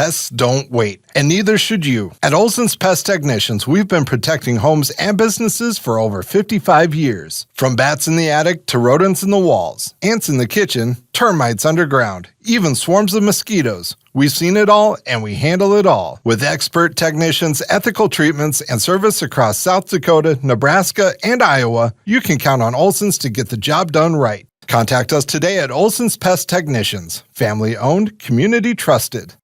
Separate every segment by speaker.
Speaker 1: Pests don't wait, and neither should you. At Olson's Pest Technicians, we've been protecting homes and businesses for over 55 years. From bats in the attic to rodents in the walls, ants in the kitchen, termites underground, even swarms of mosquitoes. We've seen it all, and we handle it all. With expert technicians, ethical treatments, and service across South Dakota, Nebraska, and Iowa, you can count on Olson's to get the job done right. Contact us today at Olson's Pest Technicians. Family-owned, community-trusted.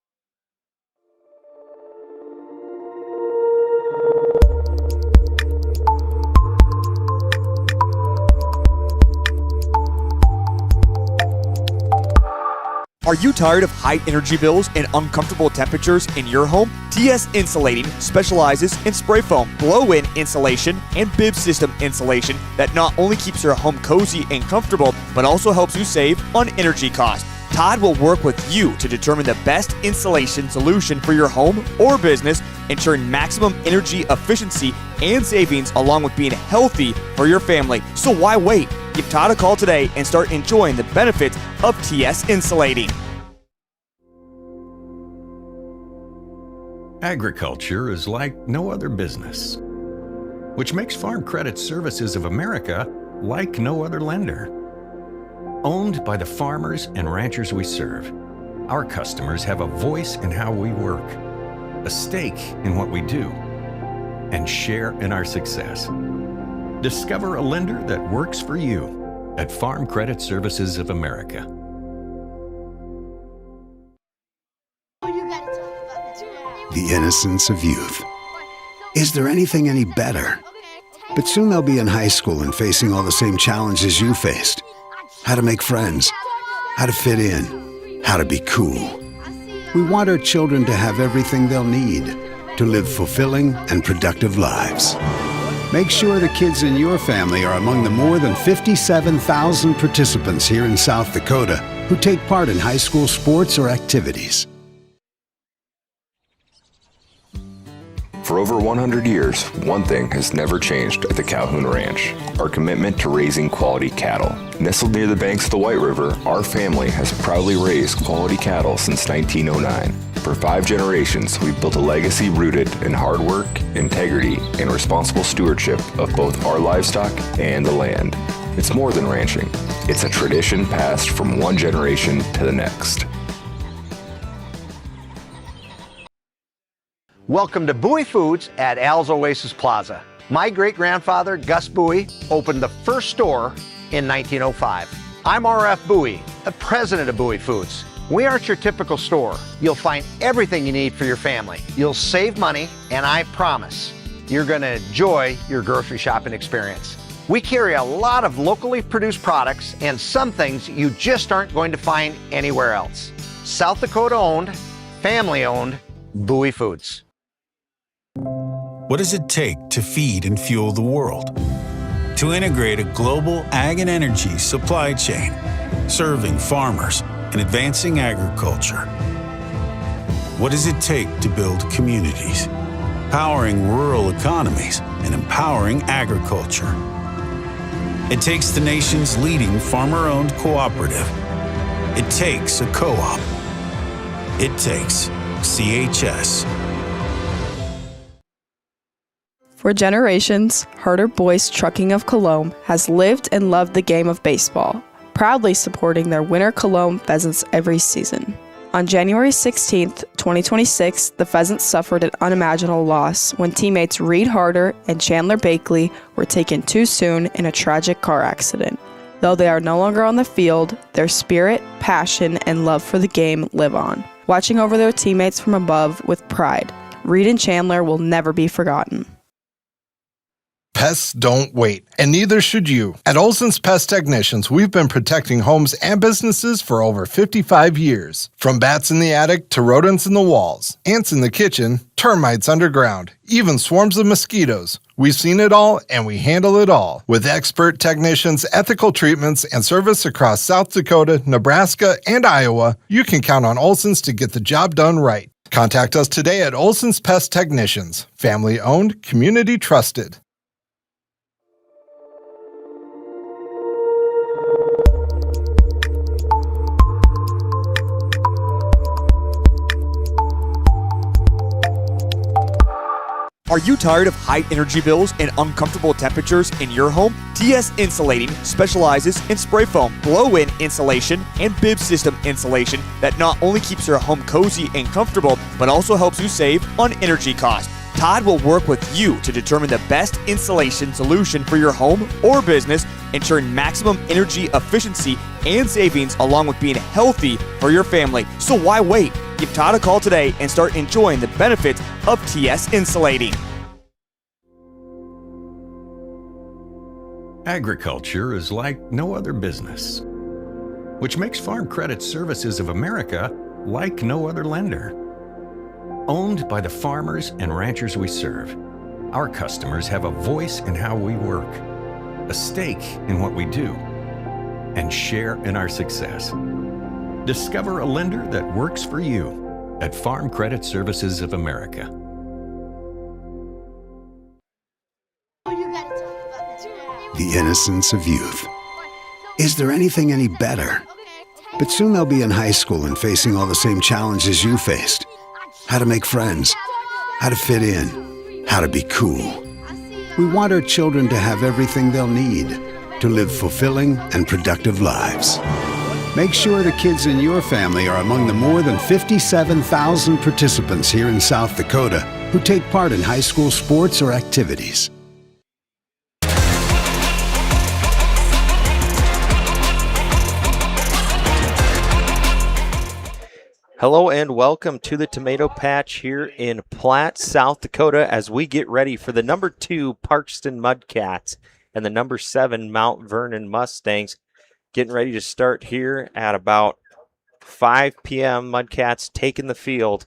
Speaker 2: Are you tired of high energy bills and uncomfortable temperatures in your home? TS Insulating specializes in spray foam, blow-in insulation, and bib system insulation that not only keeps your home cozy and comfortable, but also helps you save on energy costs. Todd will work with you to determine the best insulation solution for your home or business, ensuring maximum energy efficiency and savings along with being healthy for your family. So why wait? Give Todd a call today and start enjoying the benefits of TS Insulating.
Speaker 3: Agriculture is like no other business, which makes Farm Credit Services of America like no other lender. Owned by the farmers and ranchers we serve, our customers have a voice in how we work, a stake in what we do, and share in our success. Discover a lender that works for you at Farm Credit Services of America.
Speaker 4: The innocence of youth. Is there anything any better? But soon they'll be in high school and facing all the same challenges you faced. How to make friends, how to fit in, how to be cool. We want our children to have everything they'll need to live fulfilling and productive lives. Make sure the kids in your family are among the more than 57,000 participants here in South Dakota who take part in high school sports or activities.
Speaker 5: For over 100 years, one thing has never changed at the Calhoun Ranch: our commitment to raising quality cattle. Nestled near the banks of the White River, our family has proudly raised quality cattle since 1909. For 5 generations, we've built a legacy rooted in hard work, integrity, and responsible stewardship of both our livestock and the land. It's more than ranching. It's a tradition passed from one generation to the next.
Speaker 6: Welcome to Bowie Foods at Al's Oasis Plaza. My great-grandfather, Gus Bowie, opened the first store in 1905. I'm R.F. Bowie, the president of Bowie Foods. We aren't your typical store. You'll find everything you need for your family. You'll save money, and I promise you're going to enjoy your grocery shopping experience. We carry a lot of locally produced products and some things you just aren't going to find anywhere else. South Dakota-owned, family-owned Bowie Foods.
Speaker 7: What does it take to feed and fuel the world? To integrate a global ag and energy supply chain, serving farmers and advancing agriculture. What does it take to build communities, powering rural economies and empowering agriculture? It takes the nation's leading farmer-owned cooperative. It takes a co-op. It takes CHS.
Speaker 8: For generations, Herder Boys Trucking of Cologne has lived and loved the game of baseball, proudly supporting their winter Cologne Pheasants every season. On January 16, 2026, the Pheasants suffered an unimaginable loss when teammates Reed Harder and Chandler Bakley were taken too soon in a tragic car accident. Though they are no longer on the field, their spirit, passion, and love for the game live on, watching over their teammates from above with pride. Reed and Chandler will never be forgotten.
Speaker 1: Pests don't wait, and neither should you. At Olson's Pest Technicians, we've been protecting homes and businesses for over 55 years. From bats in the attic to rodents in the walls, ants in the kitchen, termites underground, even swarms of mosquitoes. We've seen it all, and we handle it all. With expert technicians, ethical treatments, and service across South Dakota, Nebraska, and Iowa, you can count on Olson's to get the job done right. Contact us today at Olson's Pest Technicians. Family-owned, community-trusted.
Speaker 2: Are you tired of high energy bills and uncomfortable temperatures in your home? TS Insulating specializes in spray foam, blow-in insulation, and bib system insulation that not only keeps your home cozy and comfortable, but also helps you save on energy costs. Todd will work with you to determine the best insulation solution for your home or business, ensuring maximum energy efficiency and savings along with being healthy for your family. So why wait? Give Todd a call today and start enjoying the benefits of TS Insulating.
Speaker 3: Agriculture is like no other business, which makes Farm Credit Services of America like no other lender. Owned by the farmers and ranchers we serve, our customers have a voice in how we work, a stake in what we do, and share in our success. Discover a lender that works for you at Farm Credit Services of America.
Speaker 4: The innocence of youth. Is there anything any better? But soon they'll be in high school and facing all the same challenges you faced. How to make friends, how to fit in, how to be cool. We want our children to have everything they'll need to live fulfilling and productive lives. Make sure the kids in your family are among the more than 57,000 participants here in South Dakota who take part in high school sports or activities.
Speaker 9: Hello and welcome to the Tomato Patch here in Platte, South Dakota, as we get ready for the number 2 Parkston Mudcats and the number 7 Mount Vernon Mustangs. Getting ready to start here at about 5 p.m. Mudcats taking the field.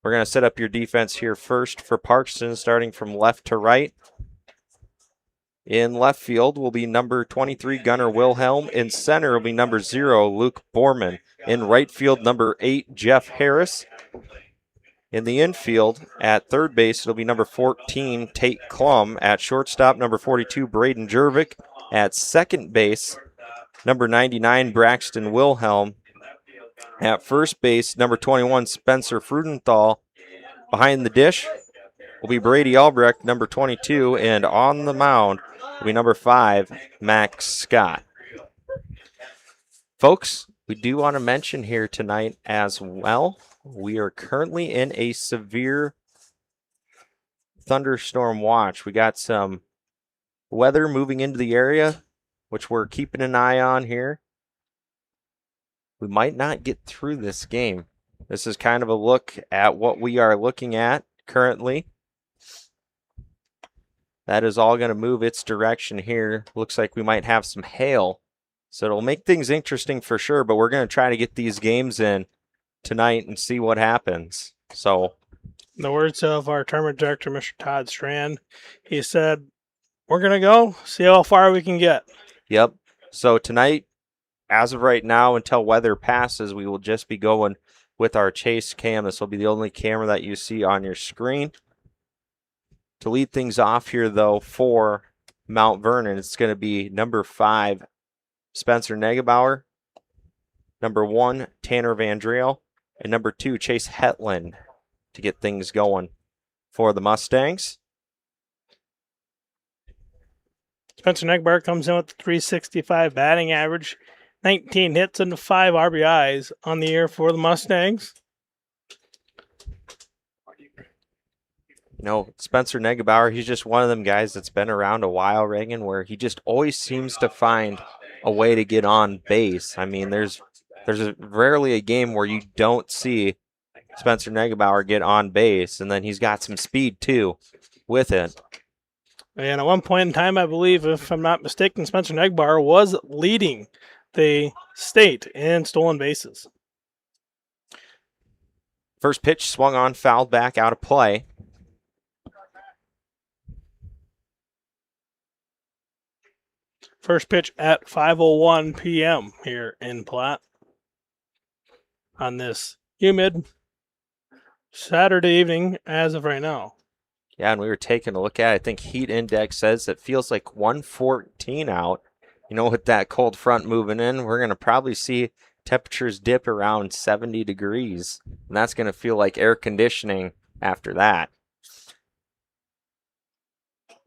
Speaker 9: We're going to set up your defense here first for Parkston, starting from left to right. In left field will be number 23, Gunnar Wilhelm. In center will be number 0, Luke Borman. In right field, number 8, Jeff Harris. In the infield, at third base, it'll be number 14, Tate Klum. At shortstop, number 42, Braden Jervik. At second base, number 99, Braxton Wilhelm. At first base, number 21, Spencer Frudenthal. Behind the dish will be Brady Albrecht, number 22. And on the mound will be number 5, Max Scott. Folks, we do want to mention here tonight as well, we are currently in a severe thunderstorm watch. We got some weather moving into the area, which we're keeping an eye on here. We might not get through this game. This is kind of a look at what we are looking at currently. That is all going to move its direction here. Looks like we might have some hail. So it'll make things interesting for sure, but we're going to try to get these games in tonight and see what happens. So,
Speaker 10: in the words of our tournament director, Mr. Todd Strand, he said, we're going to go see how far we can get.
Speaker 9: Yep. So tonight, as of right now, until weather passes, we will just be going with our chase cam. This will be the only camera that you see on your screen. To lead things off here, though, for Mount Vernon, it's going to be number 5, Spencer Negebauer, number 1, Tanner Vandriel, and number 2, Chase Hetland to get things going for the Mustangs.
Speaker 10: Spencer Negebauer comes in with a 365 batting average, 19 hits and 5 RBIs on the year for the Mustangs.
Speaker 9: You know, Spencer Negebauer, he's just one of them guys that's been around a while, Reagan, where he just always seems to find a way to get on base. I mean, there's rarely a game where you don't see Spencer Negebauer get on base, and then he's got some speed too with it.
Speaker 10: And at one point in time, I believe, if I'm not mistaken, Spencer Negebauer was leading the state in stolen bases.
Speaker 9: First pitch swung on, fouled back, out of play.
Speaker 10: First pitch at 5:01 p.m. here in Platte on this humid Saturday evening as of right now.
Speaker 9: Yeah, and we were taking a look at it. I think heat index says it feels like 114 out. You know, with that cold front moving in, we're going to probably see temperatures dip around 70 degrees. And that's going to feel like air conditioning after that.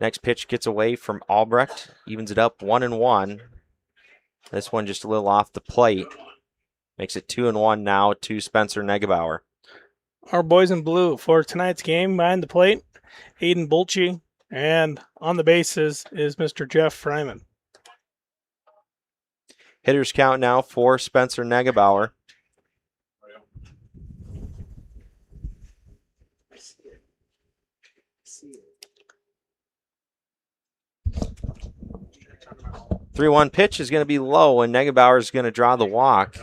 Speaker 9: Next pitch gets away from Albrecht, evens it up 1-1. This one just a little off the plate. Makes it 2-1 now to Spencer Negebauer.
Speaker 10: Our boys in blue for tonight's game behind the plate, Aiden Bolche, and on the bases is Mr. Jeff Fryman.
Speaker 9: Hitters count now for Spencer Negebauer. The 3-1 pitch is going to be low, and Negebauer is going to draw the walk.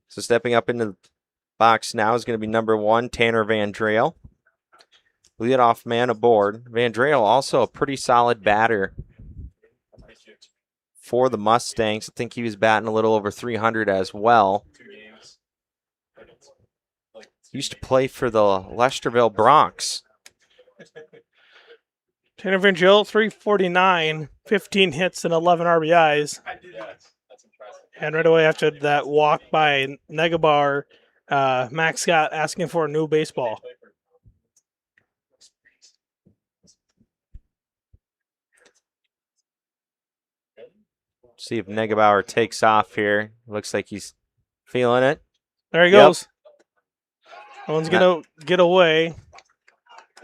Speaker 9: So stepping up into the box now is going to be number 1, Tanner Van Drale. Leadoff man aboard. Van Drale also a pretty solid batter for the Mustangs. I think he was batting a little over 300 as well. He used to play for the Lesterville Bronx.
Speaker 10: Tanner Van Drale, 349, 15 hits and 11 RBIs. And right away after that walk by Negebauer, Max Scott asking for a new baseball.
Speaker 9: See if Negebauer takes off here. Looks like he's feeling it.
Speaker 10: There he goes. That one's going to get away.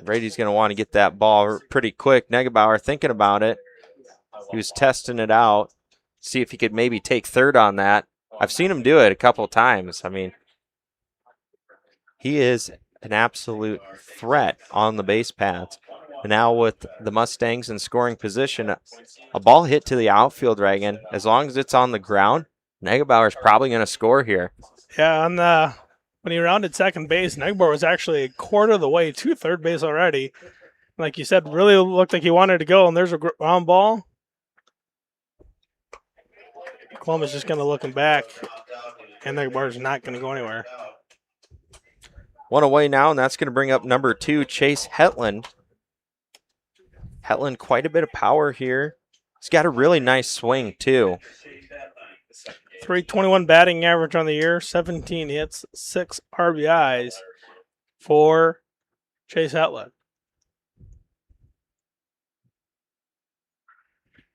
Speaker 9: Brady's going to want to get that ball pretty quick. Negebauer thinking about it. He was testing it out. See if he could maybe take third on that. I've seen him do it a couple of times. I mean, he is an absolute threat on the base paths. And now with the Mustangs in scoring position, a ball hit to the outfield, Reagan, as long as it's on the ground, Negebauer's probably going to score here.
Speaker 10: Yeah, when he rounded second base, Negebauer was actually a quarter of the way to third base already. Like you said, really looked like he wanted to go, and there's a ground ball. Columbus just kind of looking back, and Negebauer's not going to go anywhere.
Speaker 9: One away now, and that's going to bring up number 2, Chase Hetland. Hetland, quite a bit of power here. He's got a really nice swing, too.
Speaker 10: 321 batting average on the year, 17 hits, 6 RBIs for Chase Hetland.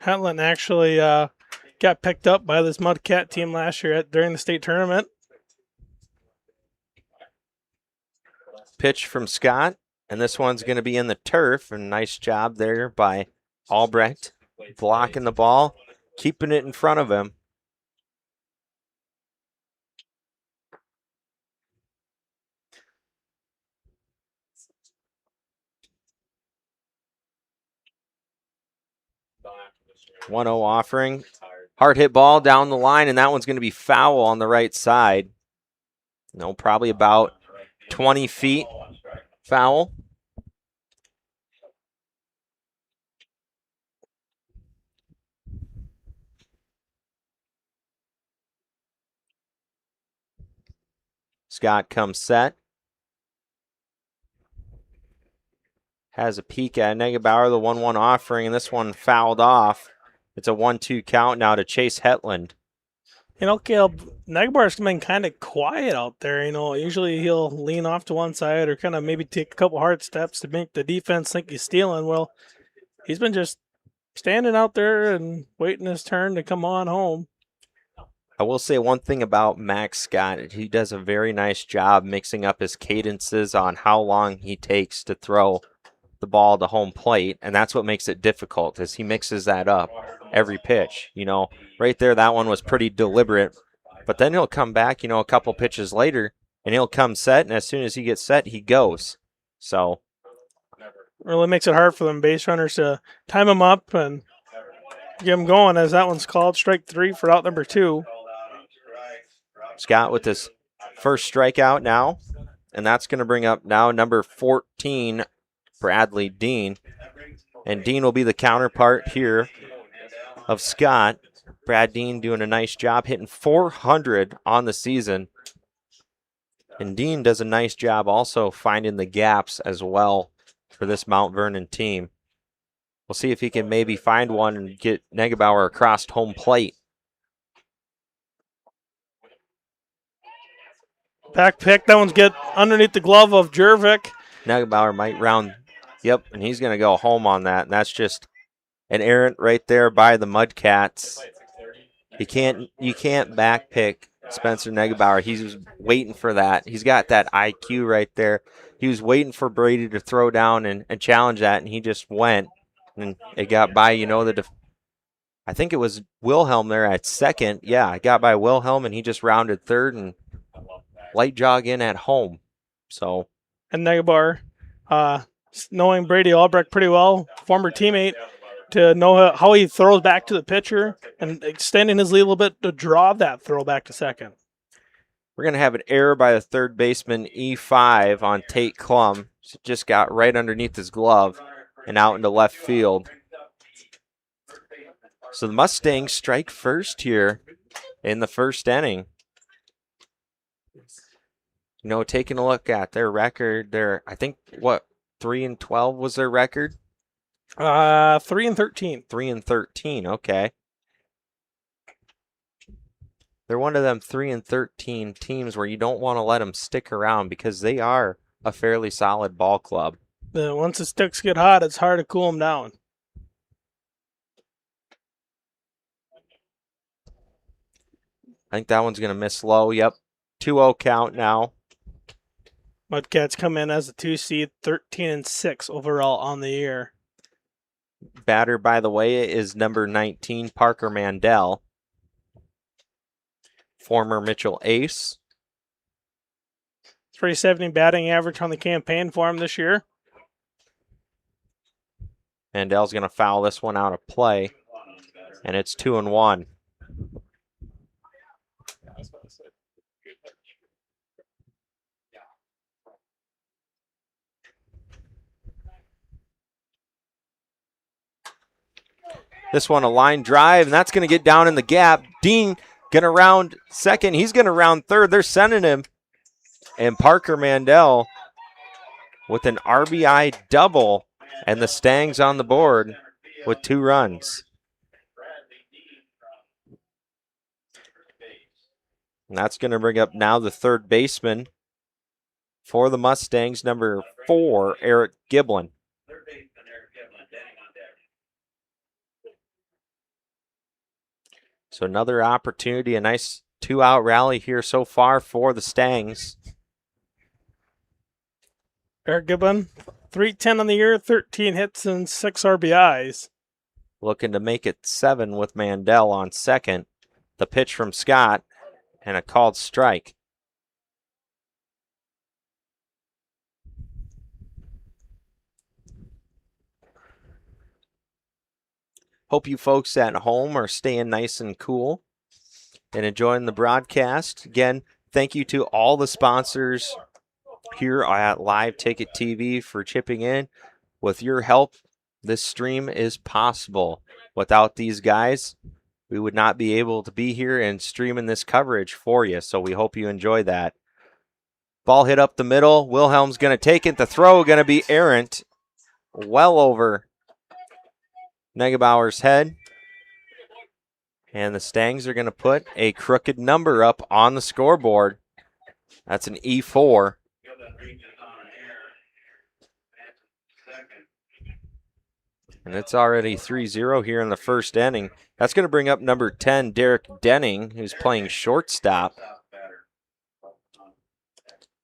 Speaker 10: Hetland actually got picked up by this Mudcat team last year during the state tournament.
Speaker 9: Pitch from Scott, and this one's going to be in the turf. And nice job there by Albrecht, blocking the ball, keeping it in front of him. One 0 offering. Hard hit ball down the line, and that one's going to be foul on the right side. No, probably about 20 feet foul. Scott comes set. Has a peek at Negebauer, the 1-1 offering, and this one fouled off. It's a 1-2 count now to Chase Hetland.
Speaker 10: You know, Caleb, Negebauer's been kind of quiet out there. You know, usually he'll lean off to one side or kind of maybe take a couple hard steps to make the defense think he's stealing. Well, he's been just standing out there and waiting his turn to come on home.
Speaker 9: I will say one thing about Max Scott. He does a very nice job mixing up his cadences on how long he takes to throw the ball to home plate, and that's what makes it difficult, is he mixes that up every pitch. You know, right there, that one was pretty deliberate, but then he'll come back, you know, a couple pitches later, and he'll come set, and as soon as he gets set, he goes. So
Speaker 10: really makes it hard for them base runners to time him up and get him going, as that one's called strike 3 for out number 2.
Speaker 9: Scott with his first strikeout now, and that's going to bring up now number 14, Bradley Dean. And Dean will be the counterpart here of Scott. Brad Dean doing a nice job, hitting 400 on the season. And Dean does a nice job also finding the gaps as well for this Mount Vernon team. We'll see if he can maybe find one and get Negebauer across home plate.
Speaker 10: Back pick. That one's good underneath the glove of Jervik.
Speaker 9: Negebauer might round. Yep, and he's going to go home on that. And that's just an errant right there by the Mudcats. You can't back pick Spencer Negebauer. He's waiting for that. He's got that IQ right there. He was waiting for Brady to throw down and challenge that, and he just went. And it got by, I think it was Wilhelm there at second. Yeah, it got by Wilhelm, and he just rounded third and light jog in at home. So,
Speaker 10: and Negebauer, knowing Brady Albrecht pretty well, former teammate, to know how he throws back to the pitcher and extending his lead a little bit to draw that throw back to second.
Speaker 9: We're going to have an error by the third baseman, E5, on Tate Klum. Just got right underneath his glove and out into left field. So the Mustangs strike first here in the first inning. Taking a look at their record, I think, 3-12 was their record?
Speaker 10: 3-13.
Speaker 9: 3-13, okay. They're one of them 3-13 teams where you don't want to let them stick around because they are a fairly solid ball club.
Speaker 10: Once the sticks get hot, it's hard to cool them down.
Speaker 9: I think that one's going to miss low. Yep, 2-0 count now.
Speaker 10: Mudcats come in as a 2 seed, 13-6 overall on the year.
Speaker 9: Batter, by the way, is number 19, Parker Mandel. Former Mitchell ace.
Speaker 10: 370 batting average on the campaign for him this year.
Speaker 9: Mandel's going to foul this one out of play, and it's 2-1. This one a line drive, and that's going to get down in the gap. Dean going to round second. He's going to round third. They're sending him. And Parker Mandel with an RBI double, and the Stangs on the board with 2 runs. And that's going to bring up now the third baseman for the Mustangs, number 4, Eric Giblin. So another opportunity, a nice 2-out rally here so far for the Stangs.
Speaker 10: Eric Giblin, 310 on the year, 13 hits and 6 RBIs.
Speaker 9: Looking to make it 7 with Mandel on second. The pitch from Scott and a called strike. Hope you folks at home are staying nice and cool and enjoying the broadcast. Again, thank you to all the sponsors here at Live Ticket TV for chipping in. With your help, this stream is possible. Without these guys, we would not be able to be here and streaming this coverage for you, so we hope you enjoy that. Ball hit up the middle. Wilhelm's going to take it. The throw going to be errant, well over Negebauer's head. And the Stangs are going to put a crooked number up on the scoreboard. That's an E4. And it's already 3-0 here in the first inning. That's going to bring up number 10, Derek Denning, who's playing shortstop.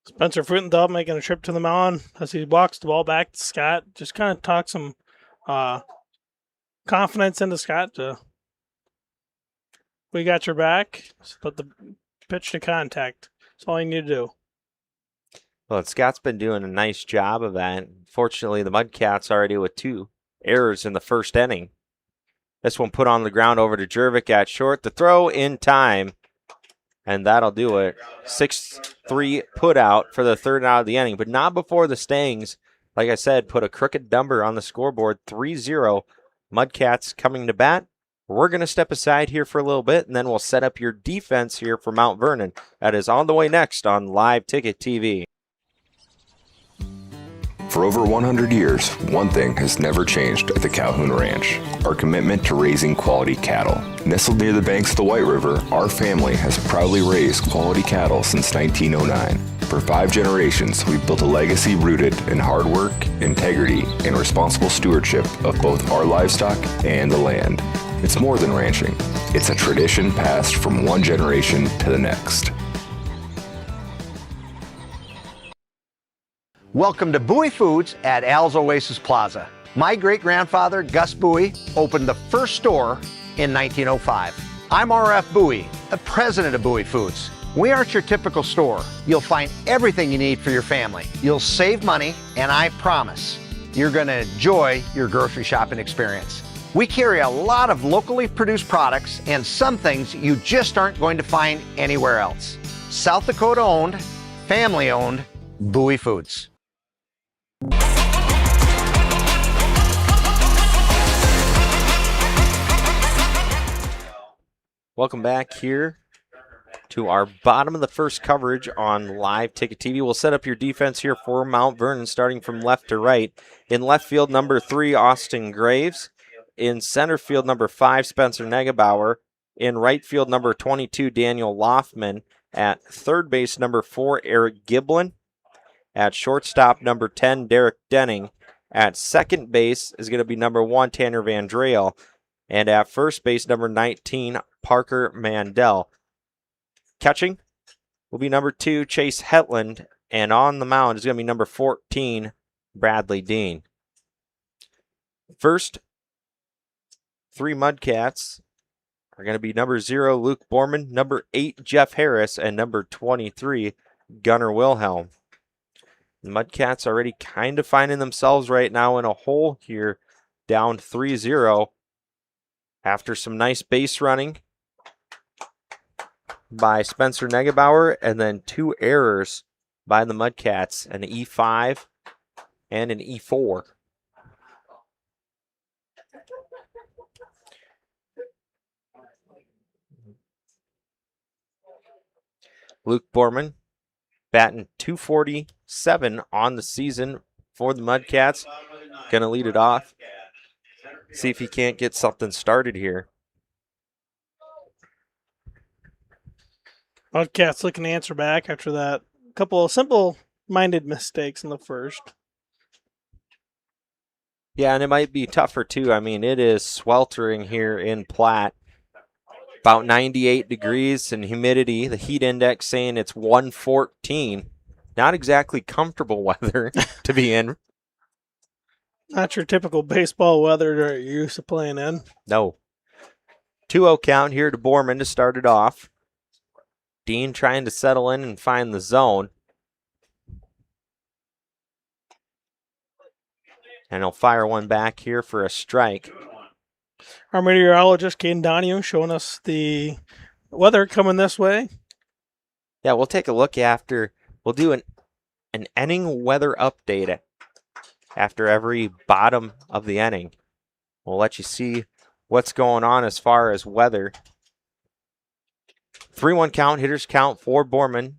Speaker 10: Spencer Frutenthal making a trip to the mound as he walks the ball back to Scott. Just kind of talk some confidence into Scott. We got your back. Put the pitch to contact. That's all you need to do.
Speaker 9: Well, Scott's been doing a nice job of that. Fortunately, the Mudcats already with 2 errors in the first inning. This one put on the ground over to Jervik at short. The throw in time, and that'll do it. 6-3 put out for the third out of the inning, but not before the Stangs, like I said, put a crooked number on the scoreboard. 3-0. Mudcats coming to bat. We're going to step aside here for a little bit, and then we'll set up your defense here for Mount Vernon. That is on the way next on Live Ticket TV.
Speaker 5: For over 100 years, one thing has never changed at the Calhoun Ranch: our commitment to raising quality cattle. Nestled near the banks of the White River, our family has proudly raised quality cattle since 1909. For 5 generations, we've built a legacy rooted in hard work, integrity, and responsible stewardship of both our livestock and the land. It's more than ranching. It's a tradition passed from one generation to the next.
Speaker 6: Welcome to Bowie Foods at Al's Oasis Plaza. My great-grandfather, Gus Bowie, opened the first store in 1905. I'm R.F. Bowie, the president of Bowie Foods. We aren't your typical store. You'll find everything you need for your family. You'll save money, and I promise you're going to enjoy your grocery shopping experience. We carry a lot of locally produced products and some things you just aren't going to find anywhere else. South Dakota owned, family owned, Bowie Foods.
Speaker 9: Welcome back here to our bottom of the first coverage on Live Ticket TV. We'll set up your defense here for Mount Vernon, starting from left to right. In left field, number 3, Austin Graves. In center field, number 5, Spencer Negebauer. In right field, number 22, Daniel Loffman. At third base, number 4, Eric Giblin. At shortstop, number 10, Derek Denning. At second base is going to be number 1, Tanner Vandrell. And at first base, number 19, Parker Mandel. Catching will be number 2, Chase Hetland. And on the mound is going to be number 14, Bradley Dean. First 3 Mudcats are going to be number 0, Luke Borman, number 8, Jeff Harris, and number 23, Gunnar Wilhelm. The Mudcats already kind of finding themselves right now in a hole here, down 3-0 after some nice base running by Spencer Negebauer and then 2 errors by the Mudcats, an E5 and an E4. Luke Borman batting .247 on the season for the Mudcats. Going to lead it off. See if he can't get something started here.
Speaker 10: Mudcats looking to answer back after that couple of simple-minded mistakes in the first.
Speaker 9: Yeah, and it might be tougher too. I mean, it is sweltering here in Platte. About 98 degrees and humidity. The heat index saying it's 114. Not exactly comfortable weather to be in.
Speaker 10: Not your typical baseball weather that you're used to playing in.
Speaker 9: No. 2-0 count here to Borman to start it off. Dean trying to settle in and find the zone. And he'll fire one back here for a strike.
Speaker 10: Our meteorologist, Caden Donahue, showing us the weather coming this way.
Speaker 9: Yeah, we'll take a look after. We'll do an inning weather update after every bottom of the inning. We'll let you see what's going on as far as weather. 3-1 count, hitters count for Borman.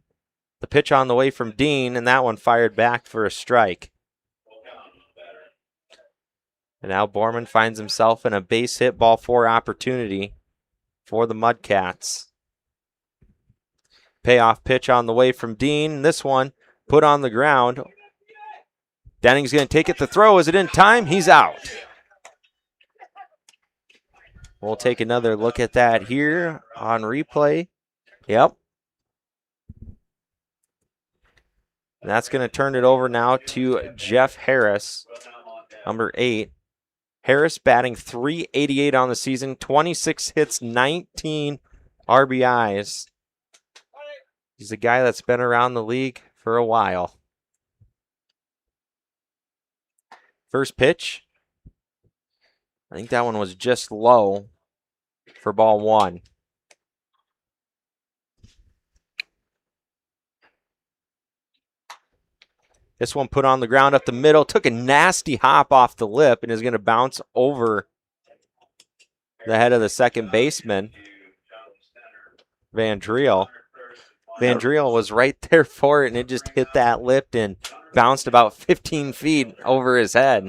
Speaker 9: The pitch on the way from Dean, and that one fired back for a strike. And now Borman finds himself in a base hit ball 4 opportunity for the Mudcats. Payoff pitch on the way from Dean. This one put on the ground. Denning's going to take it to throw. Is it in time? He's out. We'll take another look at that here on replay. Yep. And that's going to turn it over now to Jeff Harris, number 8. Harris batting .388 on the season, 26 hits, 19 RBIs. He's a guy that's been around the league for a while. First pitch. I think that one was just low for ball 1. This one put on the ground up the middle, took a nasty hop off the lip and is going to bounce over the head of the second baseman, Vandrell. Vandrell was right there for it, and it just hit that lip and bounced about 15 feet over his head.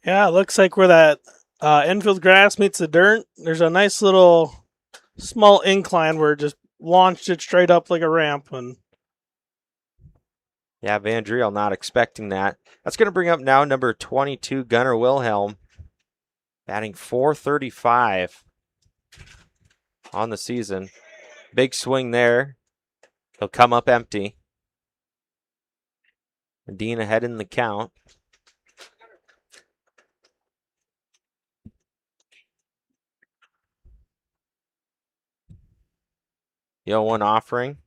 Speaker 10: Yeah, it looks like where that infield grass meets the dirt, there's a nice little small incline where it just launched it straight up like a ramp. And
Speaker 9: Yeah, Van Driel not expecting that. That's going to bring up now number 22, Gunnar Wilhelm, batting .435 on the season. Big swing there. He'll come up empty. Dean ahead in the count. The 0-1 offering.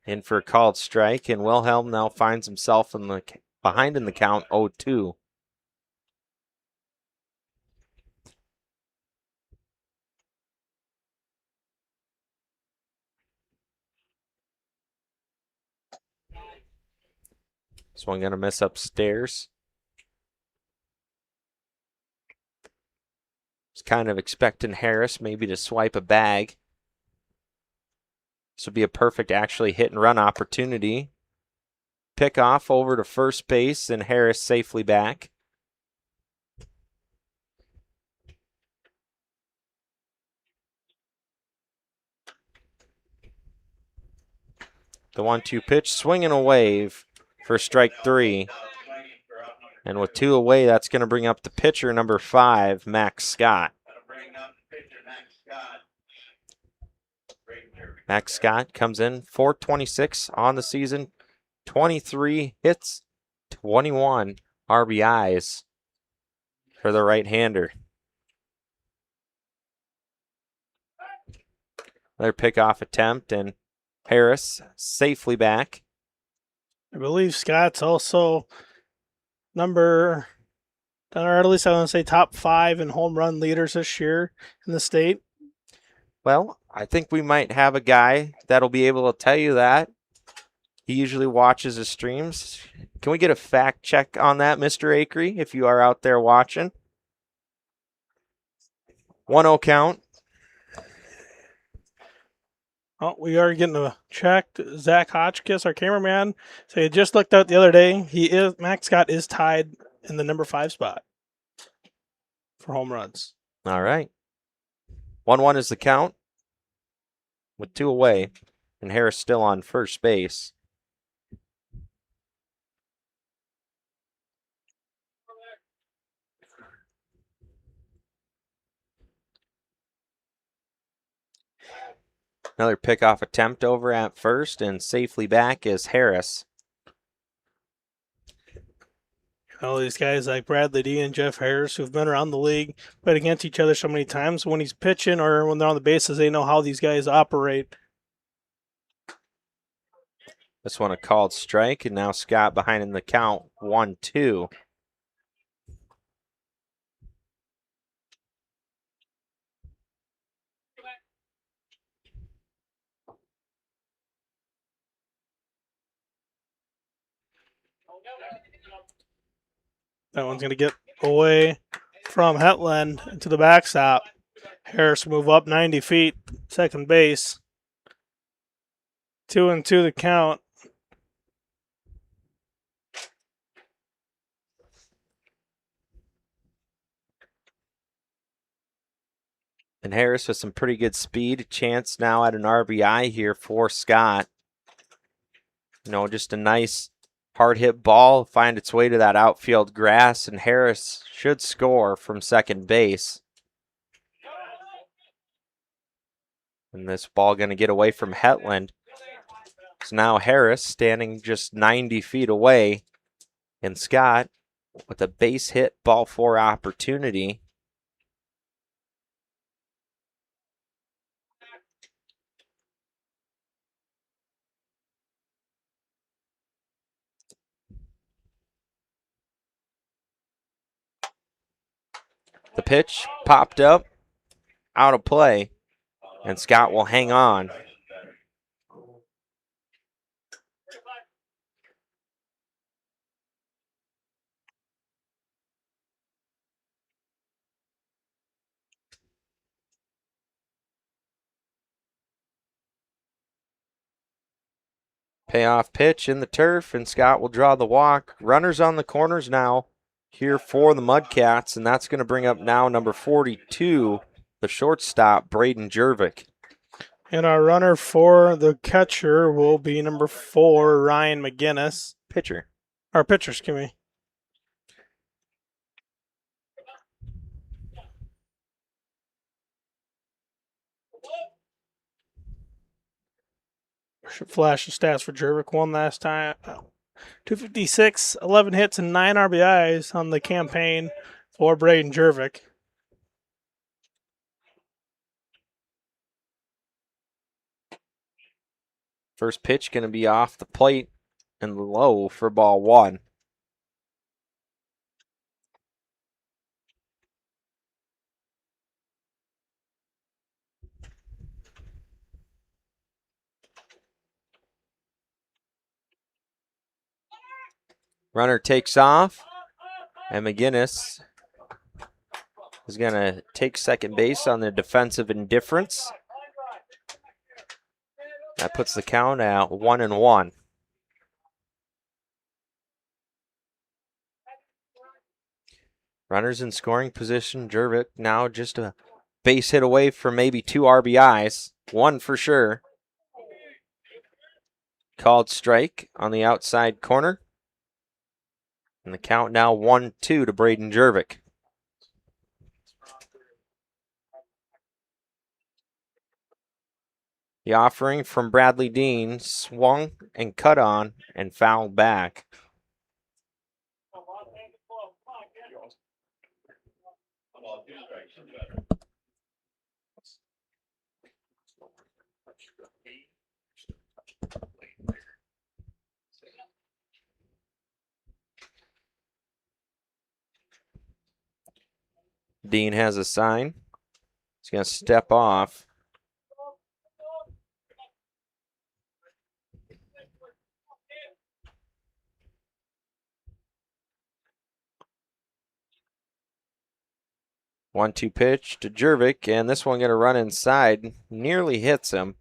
Speaker 9: In for a called strike, and Wilhelm now finds himself behind in the count 0-2. This one going to miss upstairs. Was kind of expecting Harris maybe to swipe a bag. This would be a perfect actually hit and run opportunity. Pick off over to first base, and Harris safely back. The 1-2 pitch, swinging a wave for strike 3. And with 2 away, that's going to bring up the pitcher, number 5, Max Scott. Max Scott comes in .426 on the season, 23 hits, 21 RBIs for the right-hander. Another pickoff attempt, and Harris safely back.
Speaker 10: I believe Scott's also or at least I want to say top 5 in home run leaders this year in the state.
Speaker 9: Well, I think we might have a guy that'll be able to tell you that. He usually watches his streams. Can we get a fact check on that, Mr. Akery, if you are out there watching? 1-0 count.
Speaker 10: Oh, we are getting a check. Zach Hotchkiss, our cameraman, so he just looked out the other day. Max Scott is tied in the number 5 spot for home runs.
Speaker 9: All right. 1-1 is the count with 2 away, and Harris still on first base. Another pickoff attempt over at first, and safely back is Harris.
Speaker 10: All these guys like Bradley D and Jeff Harris, who've been around the league, played against each other so many times. When he's pitching or when they're on the bases, they know how these guys operate.
Speaker 9: This one a called strike, and now Scott behind in the count, 1-2.
Speaker 10: That one's going to get away from Hetland into the backstop. Harris move up 90 feet, second base. 2-2 the count.
Speaker 9: And Harris with some pretty good speed. Chance now at an RBI here for Scott. You know, just a nice hard hit ball, find its way to that outfield grass, and Harris should score from second base. And this ball going to get away from Hetland. So now Harris standing just 90 feet away, and Scott with a base hit ball 4 opportunity. The pitch popped up, out of play, and Scott will hang on. Payoff pitch in the turf, and Scott will draw the walk. Runners on the corners now here for the Mudcats, and that's going to bring up now number 42, the shortstop, Braden Jervik.
Speaker 10: And our runner for the catcher will be number 4, Ryan McGinnis.
Speaker 9: Pitcher.
Speaker 10: Our pitcher, excuse me. Should flash the stats for Jervik one last time. 256, 11 hits, and 9 RBIs on the campaign for Braden Jervik.
Speaker 9: First pitch going to be off the plate and low for ball 1. Runner takes off, and McGinnis is going to take second base on the defensive indifference. That puts the count at 1-1. Runners in scoring position. Jervik now just a base hit away from maybe 2 RBIs. 1 for sure. Called strike on the outside corner. And the count now 1-2 to Braden Jervik. The offering from Bradley Dean swung and cut on and fouled back. Dean has a sign. He's going to step off. One-two pitch to Jervik, and this one going to run inside. Nearly hits him.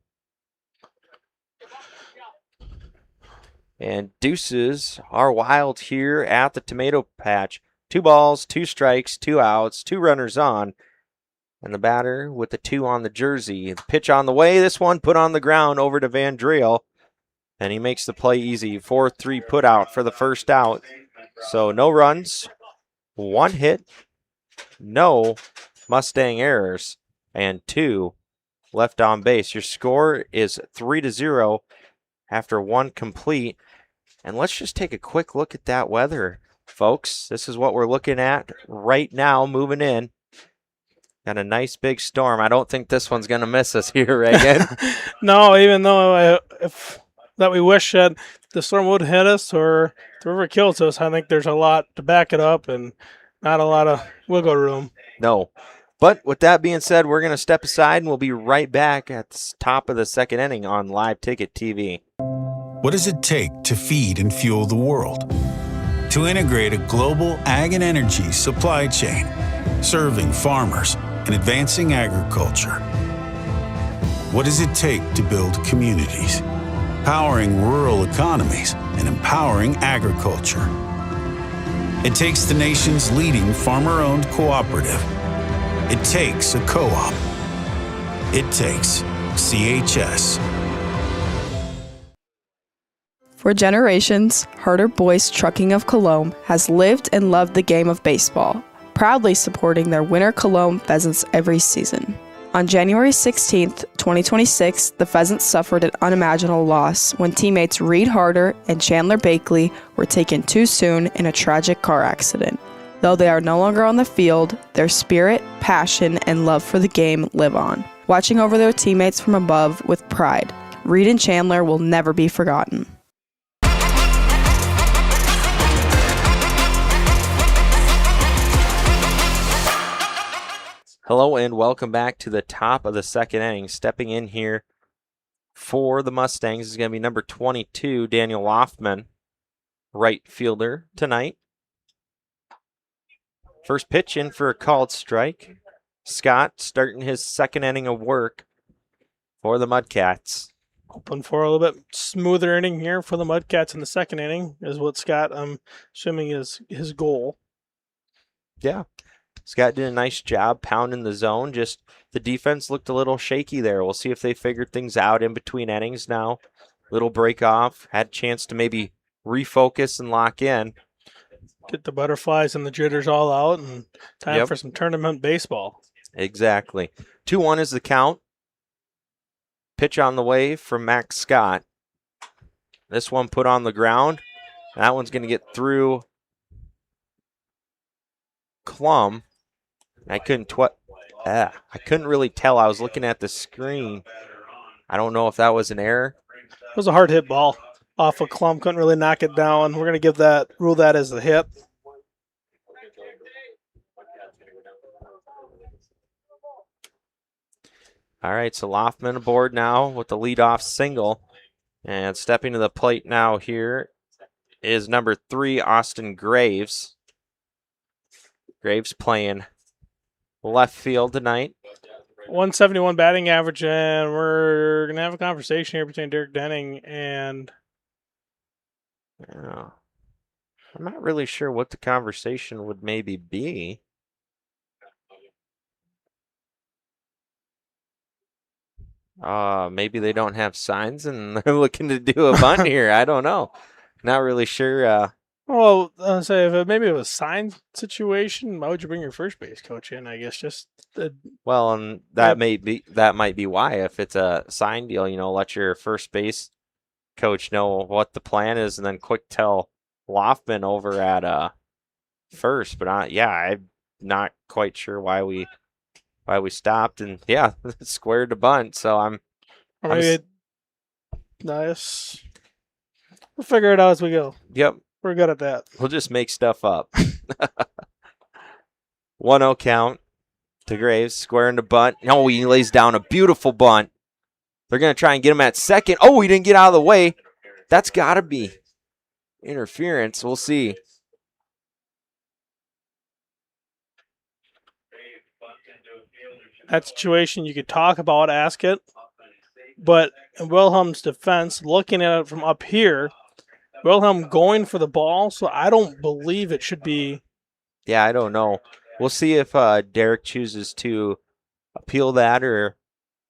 Speaker 9: And deuces are wild here at the tomato patch. 2 balls, 2 strikes, 2 outs, 2 runners on. And the batter with the 2 on the jersey. The pitch on the way. This one put on the ground over to Van Driel. And he makes the play easy. 4-3 put out for the first out. So no runs, 1 hit, no Mustang errors, and 2 left on base. Your score is 3-0 after 1 complete. And let's just take a quick look at that weather, folks. This is what we're looking at right now moving in. Got a nice big storm. I don't think this one's going to miss us here, Reagan.
Speaker 10: No, even though if that we wish that the storm would hit us or the river kills us, I think there's a lot to back it up and not a lot of wiggle room.
Speaker 9: No. But with that being said, we're going to step aside and we'll be right back at the top of the second inning on Live Ticket TV.
Speaker 7: What does it take to feed and fuel the world? To integrate a global ag and energy supply chain, serving farmers and advancing agriculture. What does it take to build communities, powering rural economies and empowering agriculture? It takes the nation's leading farmer-owned cooperative. It takes a co-op. It takes CHS.
Speaker 8: For generations, Harder Boys Trucking of Cologne has lived and loved the game of baseball, proudly supporting their winter Cologne Pheasants every season. On January 16, 2026, the Pheasants suffered an unimaginable loss when teammates Reed Harder and Chandler Bakley were taken too soon in a tragic car accident. Though they are no longer on the field, their spirit, passion, and love for the game live on, watching over their teammates from above with pride. Reed and Chandler will never be forgotten.
Speaker 9: Hello and welcome back to the top of the second inning. Stepping in here for the Mustangs is going to be number 22, Daniel Loftman, right fielder tonight. First pitch in for a called strike. Scott starting his second inning of work for the Mudcats.
Speaker 10: Hoping for a little bit smoother inning here for the Mudcats in the second inning is what Scott, I'm assuming, is his goal.
Speaker 9: Yeah. Scott did a nice job pounding the zone. Just the defense looked a little shaky there. We'll see if they figured things out in between innings now. Little break off. Had a chance to maybe refocus and lock in.
Speaker 10: Get the butterflies and the jitters all out, and time
Speaker 9: Yep.
Speaker 10: for some tournament baseball.
Speaker 9: Exactly. 2-1 is the count. Pitch on the way from Max Scott. This one put on the ground. That one's going to get through Klum. I couldn't really tell. I was looking at the screen. I don't know if that was an error.
Speaker 10: It was a hard hit ball off of Klum. Couldn't really knock it down. We're going to rule that as a hit.
Speaker 9: All right, so Loftman aboard now with the leadoff single. And stepping to the plate now here is number 3, Austin Graves. Graves playing left field tonight.
Speaker 10: 171 batting average, and we're going to have a conversation here between Derek Denning and...
Speaker 9: I'm not really sure what the conversation would maybe be. Maybe they don't have signs and they're looking to do a bunt here. I don't know. Not really sure.
Speaker 10: Well, I'll say maybe it was a sign situation, why would you bring your first base coach in? I guess just...
Speaker 9: Well, and that might be why. If it's a sign deal, let your first base coach know what the plan is, and then quick tell Loftman over at first. But I'm not quite sure why we stopped, and squared the bunt. So
Speaker 10: nice. We'll figure it out as we go.
Speaker 9: Yep,
Speaker 10: we're good at that.
Speaker 9: We'll just make stuff up. 1-0 count to Graves, squaring the bunt. No, he lays down a beautiful bunt. They're going to try and get him at second. Oh, he didn't get out of the way. That's got to be interference. We'll see.
Speaker 10: That situation, you could talk about, ask it. But in Wilhelm's defense, looking at it from up here, Wilhelm going for the ball, so I don't believe it should be.
Speaker 9: Yeah, I don't know. We'll see if Derek chooses to appeal that, or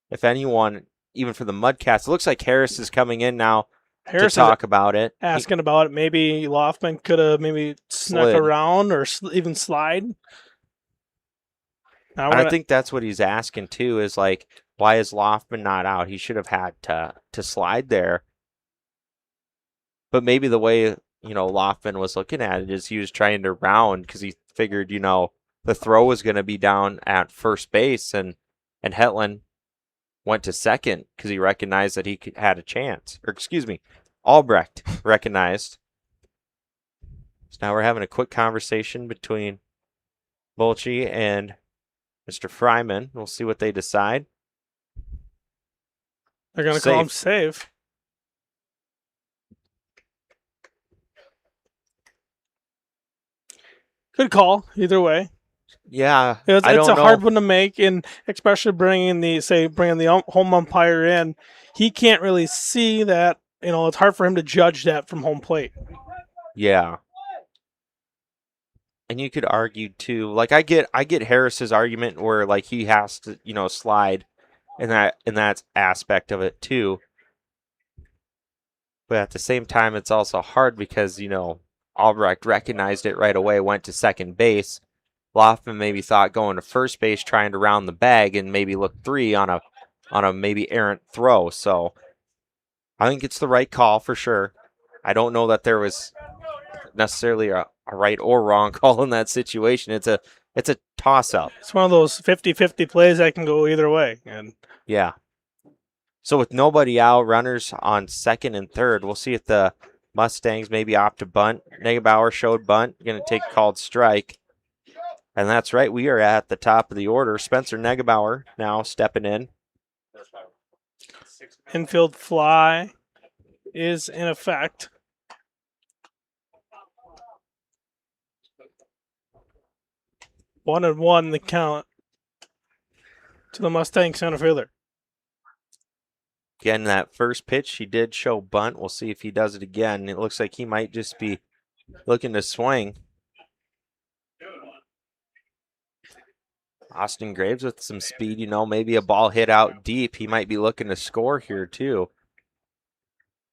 Speaker 9: if anyone, even for the Mudcats. It looks like Harris is coming in now to talk about it.
Speaker 10: Asking about it. Maybe Loftman could have maybe snuck around or even slide.
Speaker 9: I think that's what he's asking too, is like, why is Loftman not out? He should have had to slide there. But maybe the way, Loftman was looking at it is he was trying to round because he figured, the throw was going to be down at first base, and Hetland went to second because he recognized that he had a chance. Or excuse me, Albrecht recognized. So now we're having a quick conversation between Volchi and Mr. Fryman. We'll see what they decide.
Speaker 10: They're going to call him save. Good call, either way.
Speaker 9: Yeah,
Speaker 10: it's a hard one to make, and especially bringing the home umpire in. He can't really see that. It's hard for him to judge that from home plate.
Speaker 9: Yeah. And you could argue too, like I get Harris's argument where like he has to, slide in that aspect of it too. But at the same time, it's also hard because, Albrecht recognized it right away, went to second base. Loftman maybe thought going to first base, trying to round the bag and maybe look 3 on a maybe errant throw. So I think it's the right call for sure. I don't know that there was necessarily a right or wrong call in that situation. It's a toss-up.
Speaker 10: It's one of those 50-50 plays that can go either way. And
Speaker 9: yeah. So with nobody out, runners on second and third, we'll see if the Mustangs maybe opt to bunt. Negebauer showed bunt, going to take called strike. And that's right, we are at the top of the order. Spencer Negebauer now stepping in.
Speaker 10: Infield fly is in effect. One and one the count to the Mustang center fielder.
Speaker 9: Again, that first pitch, he did show bunt. We'll see if he does it again. It looks like he might just be looking to swing. Austin Graves with some speed, maybe a ball hit out deep. He might be looking to score here too.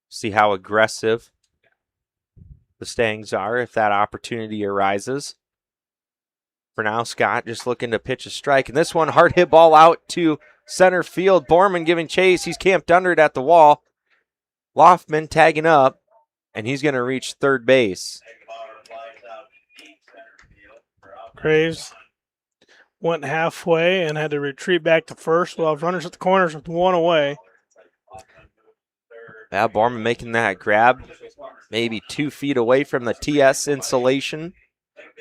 Speaker 9: See how aggressive the Mustangs are if that opportunity arises. For now, Scott just looking to pitch a strike. And this one, hard hit ball out to center field. Borman giving chase. He's camped under it at the wall. Loftman tagging up, and he's going to reach third base.
Speaker 10: Graves went halfway and had to retreat back to first. We'll have runners at the corners with one away.
Speaker 9: Yeah, Borman making that grab maybe 2 feet away from the TS insulation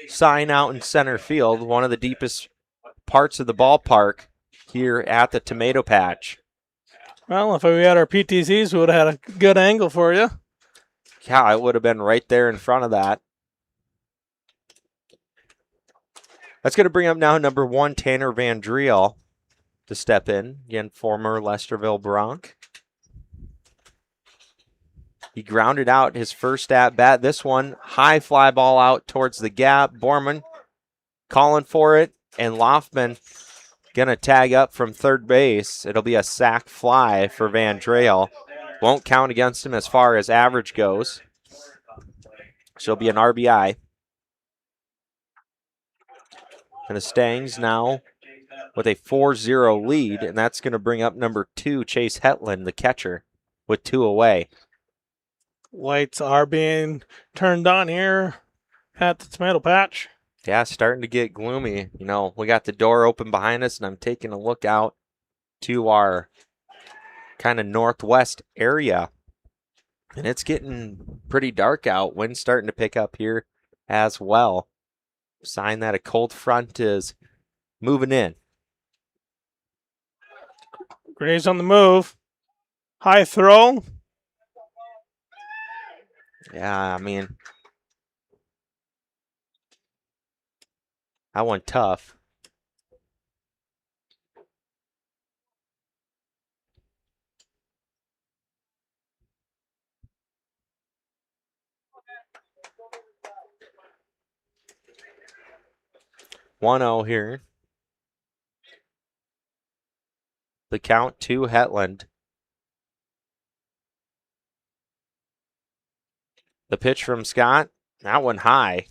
Speaker 9: sign out in center field, one of the deepest parts of the ballpark here at the Tomato Patch.
Speaker 10: Well, if we had our PTCs, we would have had a good angle for you.
Speaker 9: Yeah, it would have been right there in front of that. That's going to bring up now number 1, Tanner Van Driel, to step in. Again, former Lesterville Bronc. He grounded out his first at bat. This one, high fly ball out towards the gap. Borman calling for it, and Loftman going to tag up from third base. It'll be a sac fly for Van Driel. Won't count against him as far as average goes. She'll be an RBI. And the Mustangs now with a 4-0 lead, and that's going to bring up number 2, Chase Hetland, the catcher, with 2 away.
Speaker 10: Lights are being turned on here at the Tomato Patch.
Speaker 9: Yeah, starting to get gloomy. We got the door open behind us, and I'm taking a look out to our kind of northwest area. And it's getting pretty dark out. Wind's starting to pick up here as well. Sign that a cold front is moving in.
Speaker 10: Graves on the move. High throw.
Speaker 9: Yeah, that one tough. One-0 here. The count to Hetland. The pitch from Scott, that one high.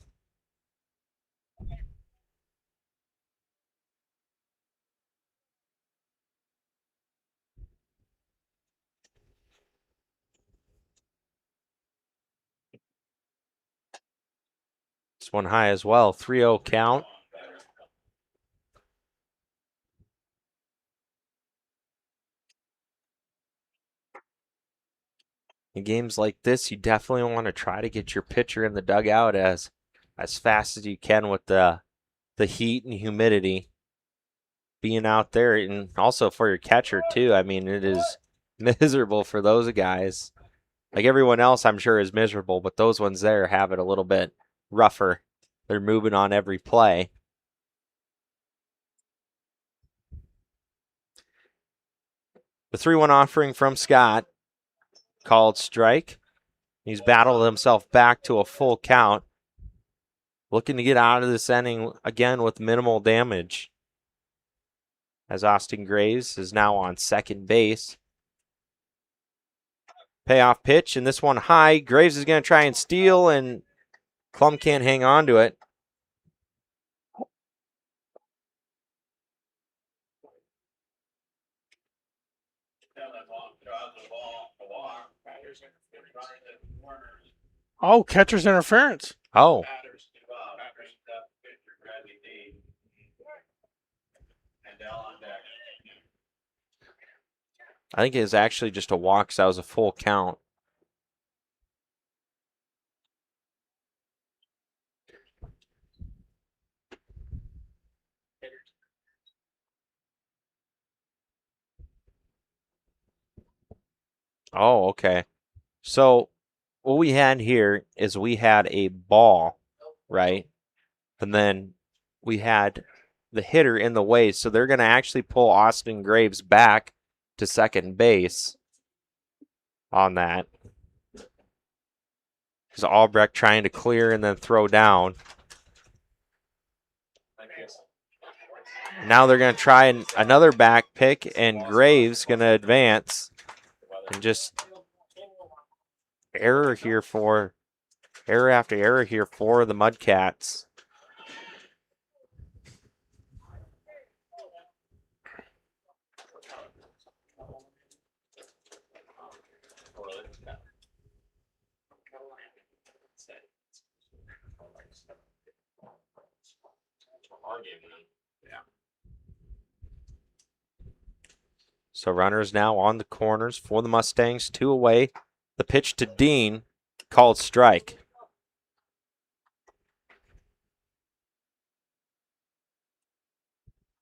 Speaker 9: This one high as well, 3-0 count. In games like this, you definitely want to try to get your pitcher in the dugout as fast as you can with the heat and humidity being out there, and also for your catcher too. It is miserable for those guys. Like everyone else, I'm sure is miserable, but those ones there have it a little bit rougher. They're moving on every play. The 3-1 offering from Scott. Called strike. He's battled himself back to a full count. Looking to get out of this inning again with minimal damage. As Austin Graves is now on second base. Payoff pitch, and this one high. Graves is going to try and steal, and Klum can't hang on to it.
Speaker 10: Oh, catcher's interference.
Speaker 9: Oh. I think it was actually just a walk, because that was a full count. Oh, okay. So what we had here is we had a ball, right? And then we had the hitter in the way. So they're going to actually pull Austin Graves back to second base. on that. Is Albrecht trying to clear and then throw down. Now they're going to try another back pick, and Graves going to advance. And just error after error here for the Mudcats. So runners now on the corners for the Mustangs, 2 away. The pitch to Dean, called strike.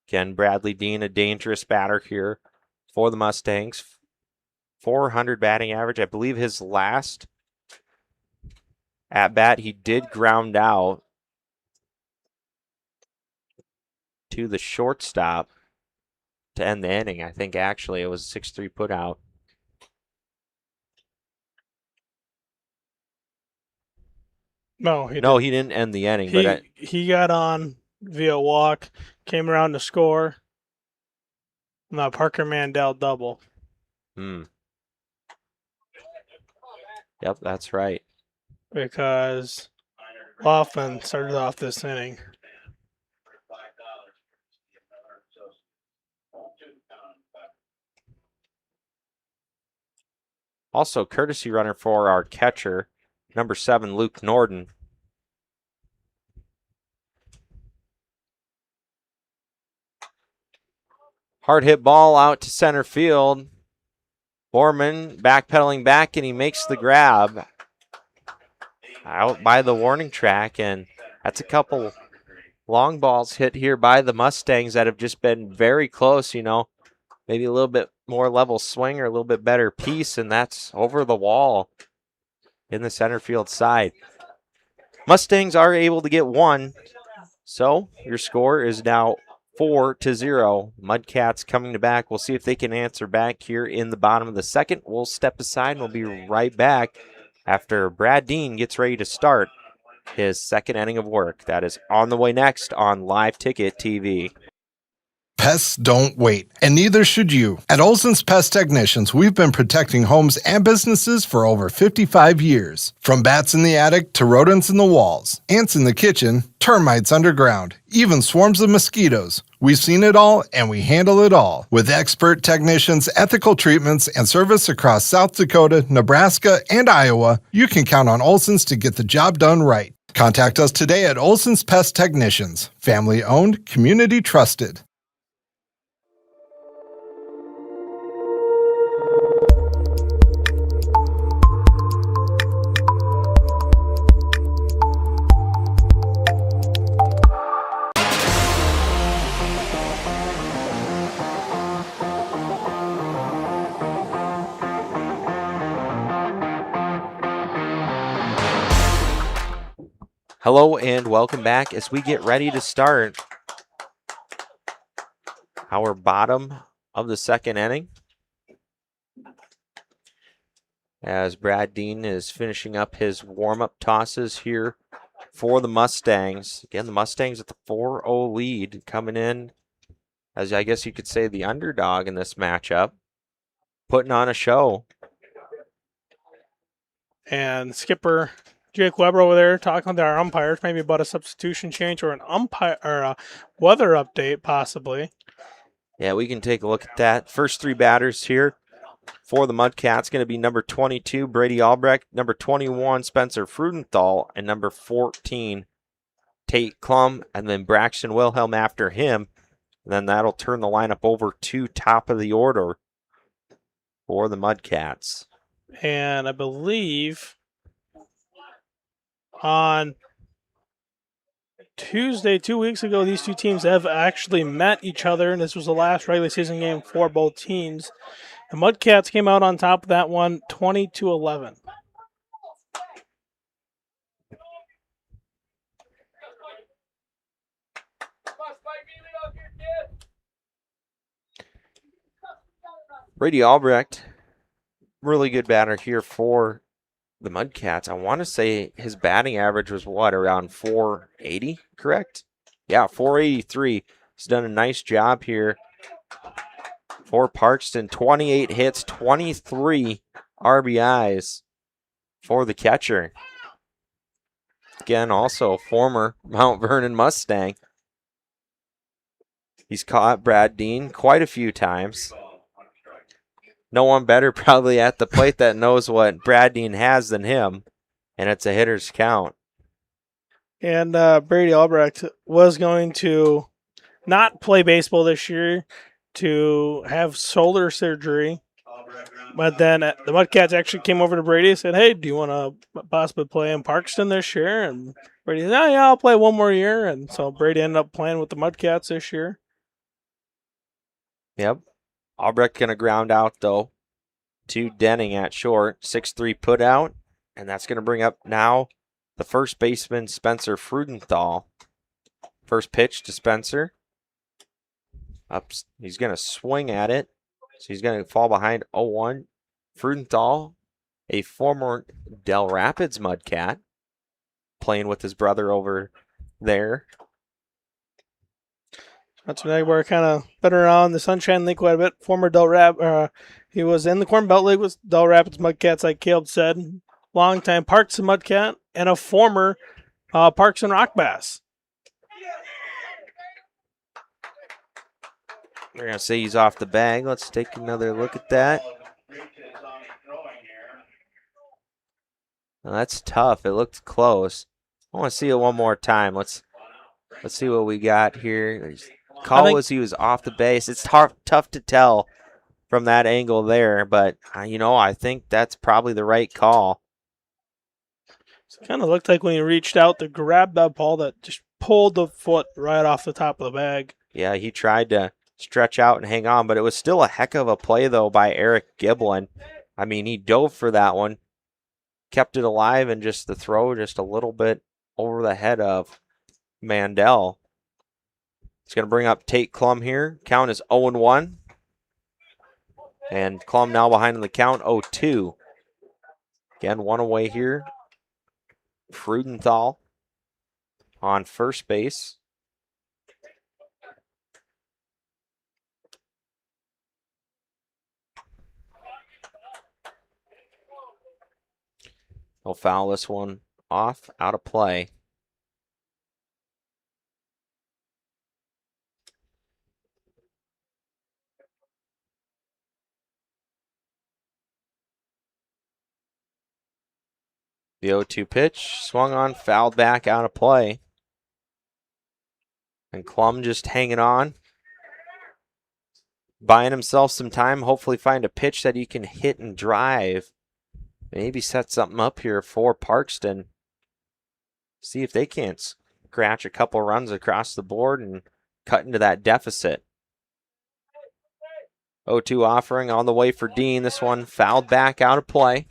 Speaker 9: Again, Bradley Dean, a dangerous batter here for the Mustangs. 400 batting average. I believe his last at bat, he did ground out to the shortstop to end the inning. I think actually it was a 6-3 put out.
Speaker 10: No,
Speaker 9: he didn't end the inning.
Speaker 10: He got on via walk, came around to score. And the Parker Mandel double.
Speaker 9: Yep, that's right.
Speaker 10: Because Laughlin started off this inning.
Speaker 9: Also, courtesy runner for our catcher, number 7, Luke Norden. Hard hit ball out to center field. Borman backpedaling back, and he makes the grab out by the warning track, and that's a couple long balls hit here by the Mustangs that have just been very close, maybe a little bit more level swing or a little bit better piece, and that's over the wall in the center field side. Mustangs are able to get 1, so your score is now 4-0. Mudcats coming to back. We'll see if they can answer back here in the bottom of the second. We'll step aside and we'll be right back after Brad Dean gets ready to start his second inning of work. That is on the way next on Live Ticket TV.
Speaker 1: Pests don't wait, and neither should you. At Olson's Pest Technicians, we've been protecting homes and businesses for over 55 years. From bats in the attic to rodents in the walls, ants in the kitchen, termites underground, even swarms of mosquitoes. We've seen it all, and we handle it all. With expert technicians, ethical treatments, and service across South Dakota, Nebraska, and Iowa, you can count on Olson's to get the job done right. Contact us today at Olson's Pest Technicians. Family owned, community trusted.
Speaker 9: Hello and welcome back as we get ready to start our bottom of the second inning. As Brad Dean is finishing up his warm-up tosses here for the Mustangs. Again, the Mustangs at the 4-0 lead, coming in as I guess you could say the underdog in this matchup, putting on a show.
Speaker 10: And skipper Jake Weber over there talking to our umpires, maybe about a substitution change or an umpire or a weather update, possibly.
Speaker 9: Yeah, we can take a look at that. First 3 batters here for the Mudcats going to be number 22, Brady Albrecht, number 21, Spencer Frudenthal, and number 14, Tate Klum, and then Braxton Wilhelm after him. And then that'll turn the lineup over to top of the order for the Mudcats.
Speaker 10: And I believe on Tuesday, 2 weeks ago, these two teams have actually met each other, and this was the last regular season game for both teams. The Mudcats came out on top of that one, 20-11.
Speaker 9: Brady Albrecht really good batter here for the Mudcats. I want to say his batting average was what, around 480, correct? Yeah, 483. He's done a nice job here for Parkston. 28 hits, 23 RBIs for the catcher. Again, also a former Mount Vernon Mustang. He's caught Brad Dean quite a few times. No one better probably at the plate that knows what Brad Dean has than him, and it's a hitter's count.
Speaker 10: And Brady Albrecht was going to not play baseball this year to have shoulder surgery. But then the Mudcats actually came over to Brady and said, hey, do you want to possibly play in Parkston this year? And Brady said, oh, yeah, I'll play one more year. And so Brady ended up playing with the Mudcats this year.
Speaker 9: Yep. Albrecht going to ground out, though, to Denning at short. 6-3 put out, and that's going to bring up now the first baseman, Spencer Freudenthal. First pitch to Spencer. Up, he's going to swing at it. So he's going to fall behind 0-1. Freudenthal, a former Del Rapids Mudcat, playing with his brother over there.
Speaker 10: That's when we're kind of been around the Sunshine League quite a bit. Former he was in the Corn Belt League with Del Rapids Mudcats, like Caleb said. Longtime Parkston Mudcat and a former Parkston Rock Bass.
Speaker 9: They're going to say he's off the bag. Let's take another look at that. Now that's tough. It looked close. I want to see it one more time. Let's see what we got here. Call was he was off the base. It's tough to tell from that angle there, but I think that's probably the right call.
Speaker 10: It kind of looked like when he reached out to grab that ball that just pulled the foot right off the top of the bag.
Speaker 9: Yeah, he tried to stretch out and hang on, but it was still a heck of a play, though, by Eric Giblin. I mean, he dove for that one, kept it alive, and just the throw just a little bit over the head of Mandel. It's going to bring up Tate Klum here. Count is 0-1. And Klum now behind in the count, 0-2. Again, one away here. Freudenthal on first base. He'll foul this one off, out of play. The 0-2 pitch, swung on, fouled back, out of play. And Klum just hanging on. Buying himself some time, hopefully find a pitch that he can hit and drive. Maybe set something up here for Parkston. See if they can't scratch a couple runs across the board and cut into that deficit. 0-2 offering on the way for Dean. This one fouled back, out of play.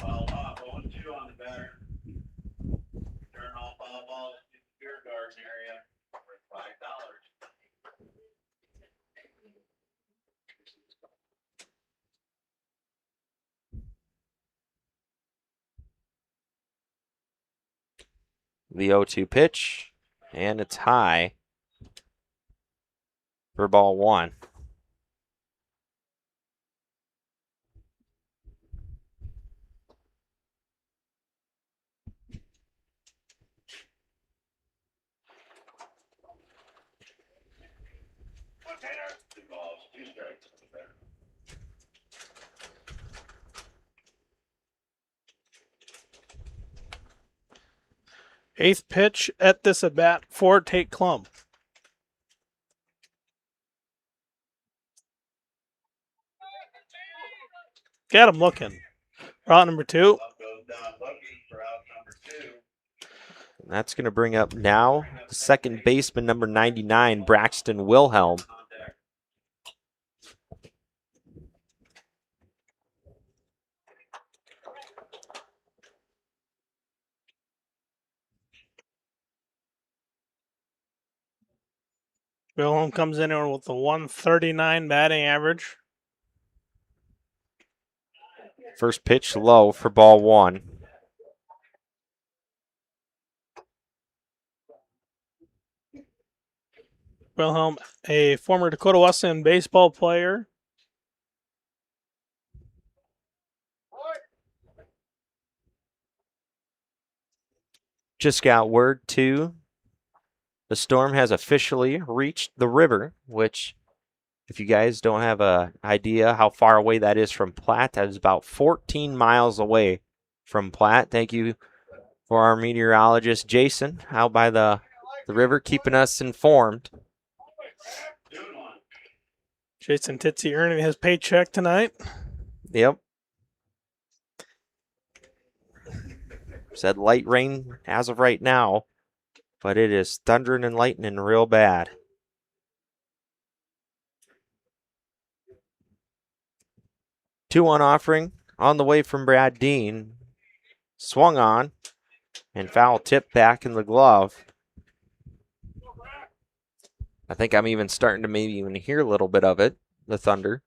Speaker 9: The 0-2 pitch, and it's high for ball one.
Speaker 10: Eighth pitch at this at bat for Tate Klum. Got him looking. Route number 2.
Speaker 9: And that's going to bring up now the second baseman, number 99, Braxton Wilhelm.
Speaker 10: Wilhelm comes in with a 139 batting average.
Speaker 9: First pitch low for ball one.
Speaker 10: Wilhelm, a former Dakota Wesleyan baseball player.
Speaker 9: Just got word too. The storm has officially reached the river, which, if you guys don't have an idea how far away that is from Platte, that is about 14 miles away from Platte. Thank you for our meteorologist, Jason, out by the river, keeping us informed.
Speaker 10: Jason Titsy earning his paycheck tonight.
Speaker 9: Yep. Said light rain as of right now, but it is thundering and lightning real bad. Two-one offering on the way from Brad Dean. Swung on and foul tip back in the glove. I think I'm even starting to maybe even hear a little bit of it, the thunder.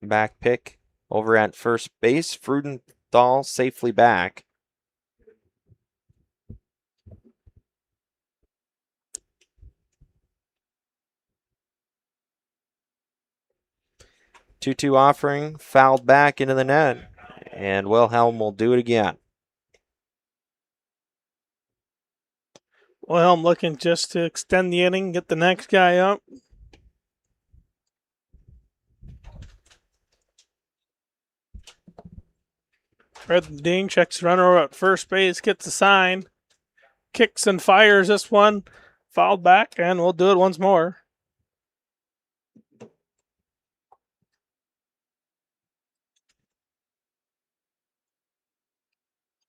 Speaker 9: Back pick over at first base. Freudenthal safely back. Two-two offering, fouled back into the net, and Wilhelm will do it again.
Speaker 10: Wilhelm looking just to extend the inning, get the next guy up. Fred Ding checks the runner over at first base, gets a sign, kicks and fires this one, fouled back, and we'll do it once more.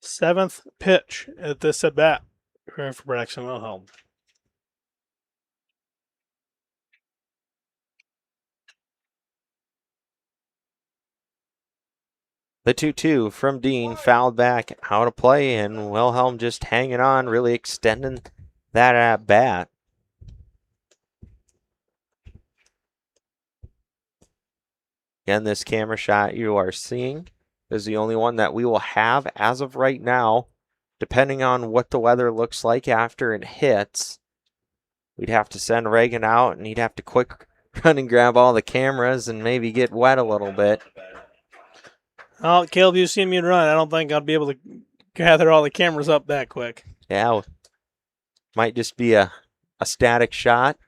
Speaker 10: Seventh pitch at this at bat for Braxton Wilhelm.
Speaker 9: The 2-2 from Dean, fouled back out of play, and Wilhelm just hanging on, really extending that at bat. Again, this camera shot you are seeing is the only one that we will have as of right now. Depending on what the weather looks like after it hits, we'd have to send Reagan out, and he'd have to quick run and grab all the cameras and maybe get wet a little bit.
Speaker 10: Oh, Caleb, you've seen me run. I don't think I'll be able to gather all the cameras up that quick.
Speaker 9: Yeah, might just be a static shot.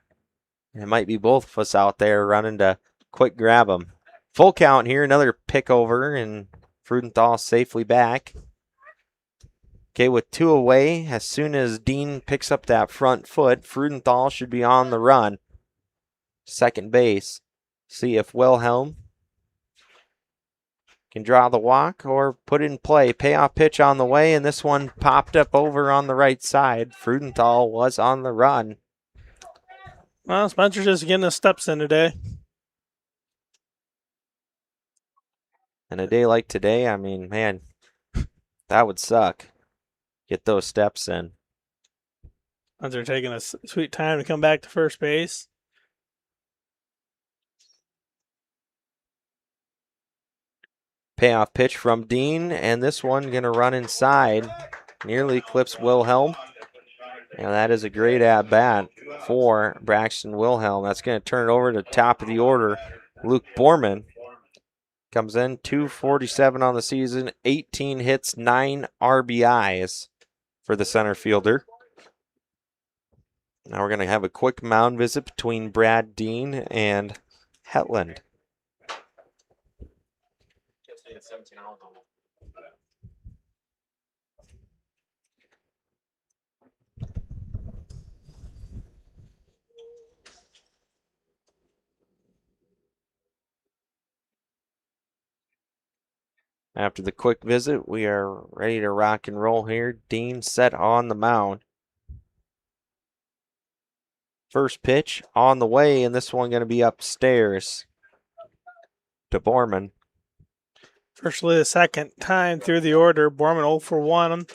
Speaker 9: It might be both of us out there running to quick grab them. Full count here, another pick over, and Freudenthal safely back. Okay, with two away, as soon as Dean picks up that front foot, Freudenthal should be on the run. Second base. See if Wilhelm can draw the walk or put it in play. Payoff pitch on the way, and this one popped up over on the right side. Freudenthal was on the run.
Speaker 10: Well, Spencer's just getting his steps in today.
Speaker 9: And a day like today, I mean, man, that would suck. Get those steps in.
Speaker 10: Spencer taking a sweet time to come back to first base.
Speaker 9: Payoff pitch from Dean, and this one going to run inside. Nearly clips Wilhelm. And that is a great at-bat for Braxton Wilhelm. That's going to turn it over to top of the order. Luke Borman comes in, 247 on the season, 18 hits, 9 RBIs for the center fielder. Now we're going to have a quick mound visit between Brad Dean and Hetland. After the quick visit, we are ready to rock and roll here. Dean set on the mound. First pitch on the way, and this one going to be upstairs to Borman.
Speaker 10: Firstly, the second time through the order, Borman 0 for 1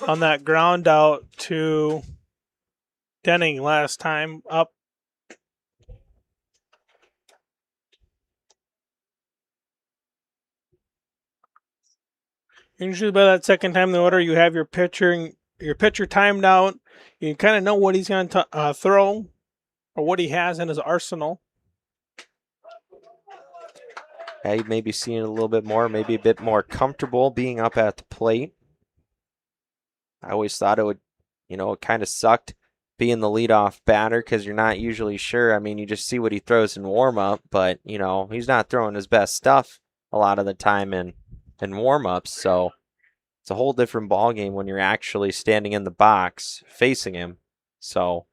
Speaker 10: on that ground out to Denning last time. Up Usually by that second time in the order, you have your pitcher timed out. You kind of know what he's going to throw or what he has in his arsenal.
Speaker 9: Yeah, you may be seeing a little bit more, maybe a bit more comfortable being up at the plate. I always thought it would, it kind of sucked being the leadoff batter because you're not usually sure. I mean, you just see what he throws in warm-up, but, he's not throwing his best stuff a lot of the time in warm-ups, so it's a whole different ballgame when you're actually standing in the box facing him. So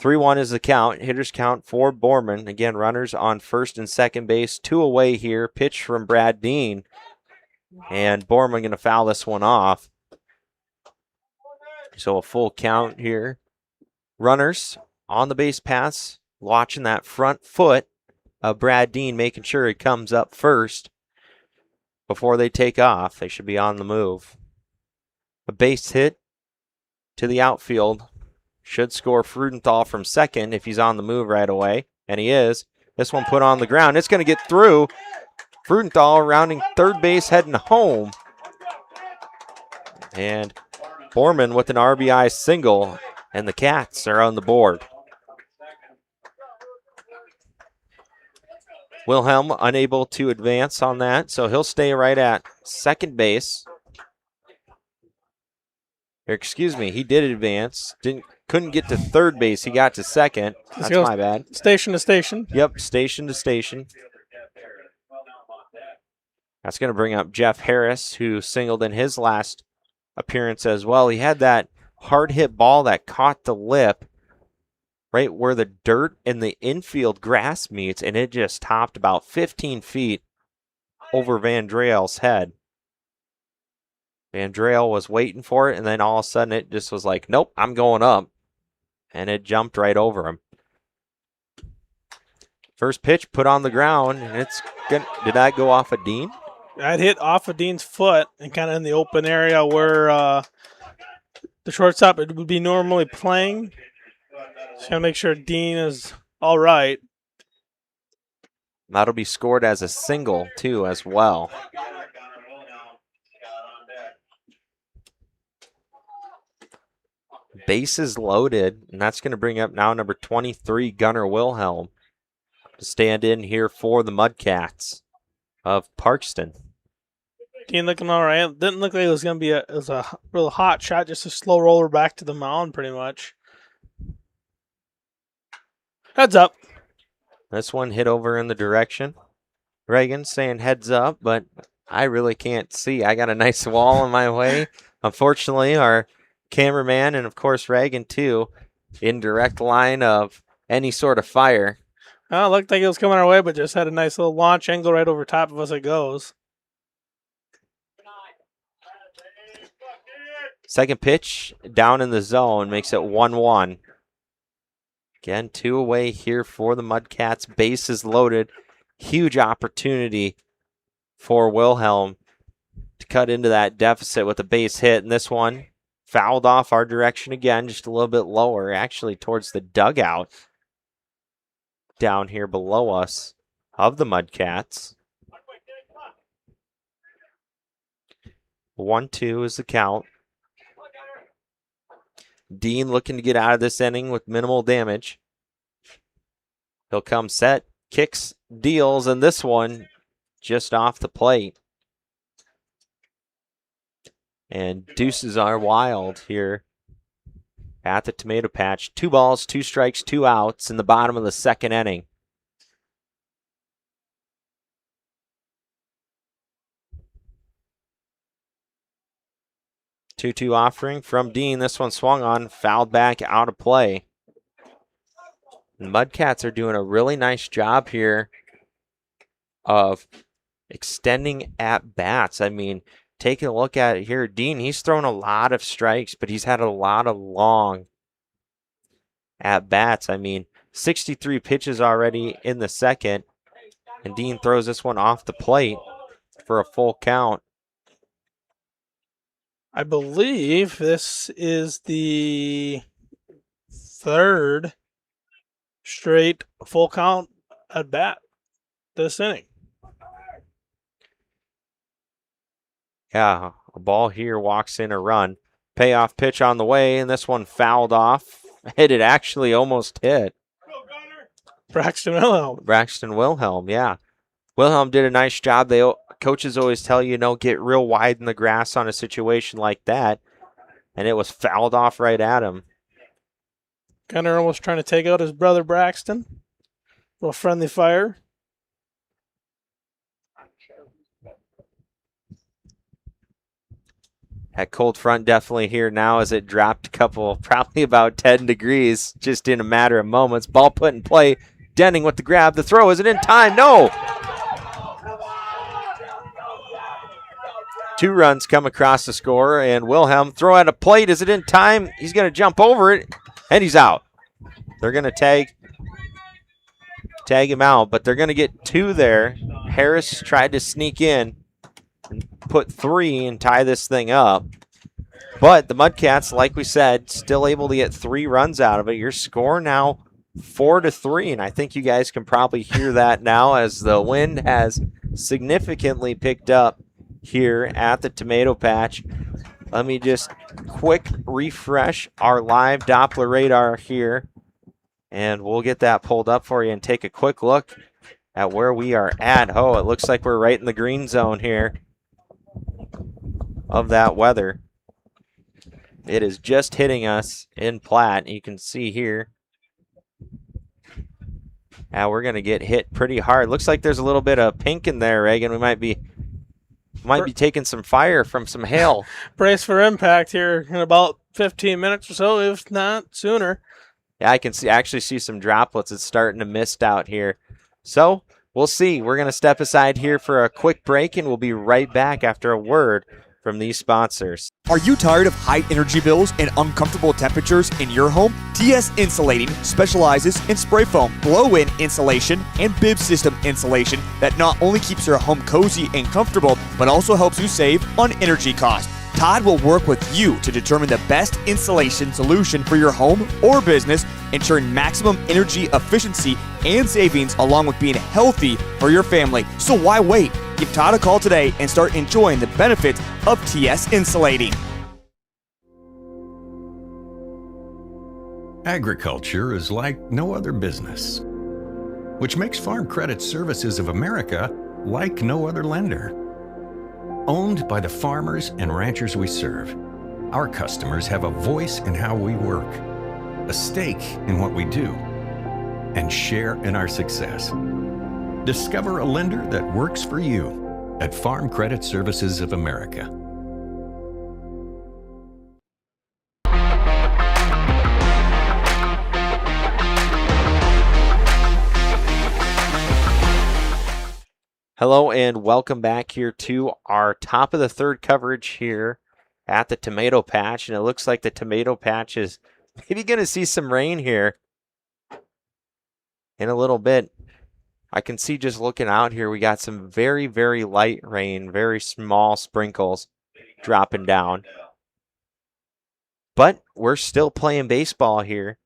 Speaker 9: 3-1 is the count. Hitters count for Borman. Again, runners on first and second base. 2 away here. Pitch from Brad Dean. And Borman going to foul this one off. So a full count here. Runners on the base paths. Watching that front foot of Brad Dean, making sure he comes up first before they take off. They should be on the move. A base hit to the outfield. Should score Freudenthal from second if he's on the move right away. And he is. This one put on the ground. It's going to get through. Freudenthal rounding third base, heading home. And Borman with an RBI single. And the Cats are on the board. Wilhelm unable to advance on that, so he'll stay right at second base. Or excuse me, he did advance. Couldn't get to third base. He got to second. That's my bad.
Speaker 10: Station to station.
Speaker 9: Yep, station to station. That's going to bring up Jeff Harris, who singled in his last appearance as well. He had that hard hit ball that caught the lip right where the dirt and the infield grass meets, and it just topped about 15 feet over Van Drael's head. Van Drael was waiting for it, and then all of a sudden it just was like, nope, I'm going up. And it jumped right over him. First pitch put on the ground, and did that go off of Dean?
Speaker 10: That hit off of Dean's foot and kind of in the open area where the shortstop would be normally playing. Just gotta make sure Dean is all right.
Speaker 9: That'll be scored as a single, too, as well. Bases loaded, and that's going to bring up now number 23, Gunnar Wilhelm, to stand in here for the Mudcats of Parkston.
Speaker 10: Dean looking all right. Didn't look like it was going to be a real hot shot, just a slow roller back to the mound pretty much. Heads up.
Speaker 9: This one hit over in the direction. Reagan saying heads up, but I really can't see. I got a nice wall in my way. Unfortunately, our cameraman and, of course, Reagan, too, in direct line of any sort of fire.
Speaker 10: Well, it looked like it was coming our way, but just had a nice little launch angle right over top of us it goes.
Speaker 9: Second pitch down in the zone makes it 1-1. Again, 2 away here for the Mudcats. Bases loaded. Huge opportunity for Wilhelm to cut into that deficit with a base hit. And this one fouled off our direction again, just a little bit lower, actually towards the dugout down here below us of the Mudcats. 1-2 is the count. Dean looking to get out of this inning with minimal damage. He'll come set, kicks, deals, and this one just off the plate. And deuces are wild here at the Tomato Patch. 2 balls, 2 strikes, 2 outs in the bottom of the second inning. Two-two offering from Dean. This one swung on, fouled back, out of play. The Mudcats are doing a really nice job here of extending at-bats. I mean, taking a look at it here, Dean, he's thrown a lot of strikes, but he's had a lot of long at-bats. I mean, 63 pitches already in the second, and Dean throws this one off the plate for a full count.
Speaker 10: I believe this is the third straight full count at bat this inning.
Speaker 9: Yeah, a ball here walks in a run. Payoff pitch on the way, and this one fouled off. It actually almost hit.
Speaker 10: Braxton Wilhelm.
Speaker 9: Braxton Wilhelm, yeah. Wilhelm did a nice job. Coaches always tell you, get real wide in the grass on a situation like that. And it was fouled off right at him.
Speaker 10: Gunner almost trying to take out his brother Braxton. Little friendly fire.
Speaker 9: That cold front definitely here now as it dropped probably about 10 degrees just in a matter of moments. Ball put in play. Denning with the grab. The throw, is it in time? No. 2 runs come across the score, and Wilhelm throw at a plate. Is it in time? He's going to jump over it, and he's out. They're going to tag him out, but they're going to get 2 there. Harris tried to sneak in and put 3 and tie this thing up. But the Mudcats, like we said, still able to get 3 runs out of it. Your score now 4-3, and I think you guys can probably hear that now as the wind has significantly picked up here at the tomato patch. Let me just quick refresh our live Doppler radar here, and we'll get that pulled up for you and take a quick look at where we are at. Oh, it looks like we're right in the green zone here of that weather. It is just hitting us in Platte. You can see here. Now we're going to get hit pretty hard. Looks like there's a little bit of pink in there, Reagan. We might be taking some fire from some hail.
Speaker 10: Brace for impact here in about 15 minutes or so, if not sooner.
Speaker 9: Yeah, I can actually see some droplets. It's starting to mist out here. So we'll see. We're going to step aside here for a quick break, and we'll be right back after a word from these sponsors.
Speaker 2: Are you tired of high energy bills and uncomfortable temperatures in your home? TS Insulating specializes in spray foam, blow-in insulation, and bib system insulation that not only keeps your home cozy and comfortable, but also helps you save on energy costs. Todd will work with you to determine the best insulation solution for your home or business, ensuring maximum energy efficiency and savings along with being healthy for your family. So why wait? Give Todd a call today and start enjoying the benefits of TS Insulating.
Speaker 3: Agriculture is like no other business, which makes Farm Credit Services of America like no other lender. Owned by the farmers and ranchers we serve, our customers have a voice in how we work, a stake in what we do, and share in our success. Discover a lender that works for you at Farm Credit Services of America.
Speaker 9: Hello and welcome back here to our top of the third coverage here at the tomato patch. And it looks like the tomato patch is maybe going to see some rain here in a little bit. I can see just looking out here, we got some very, very light rain, very small sprinkles dropping down. But we're still playing baseball here.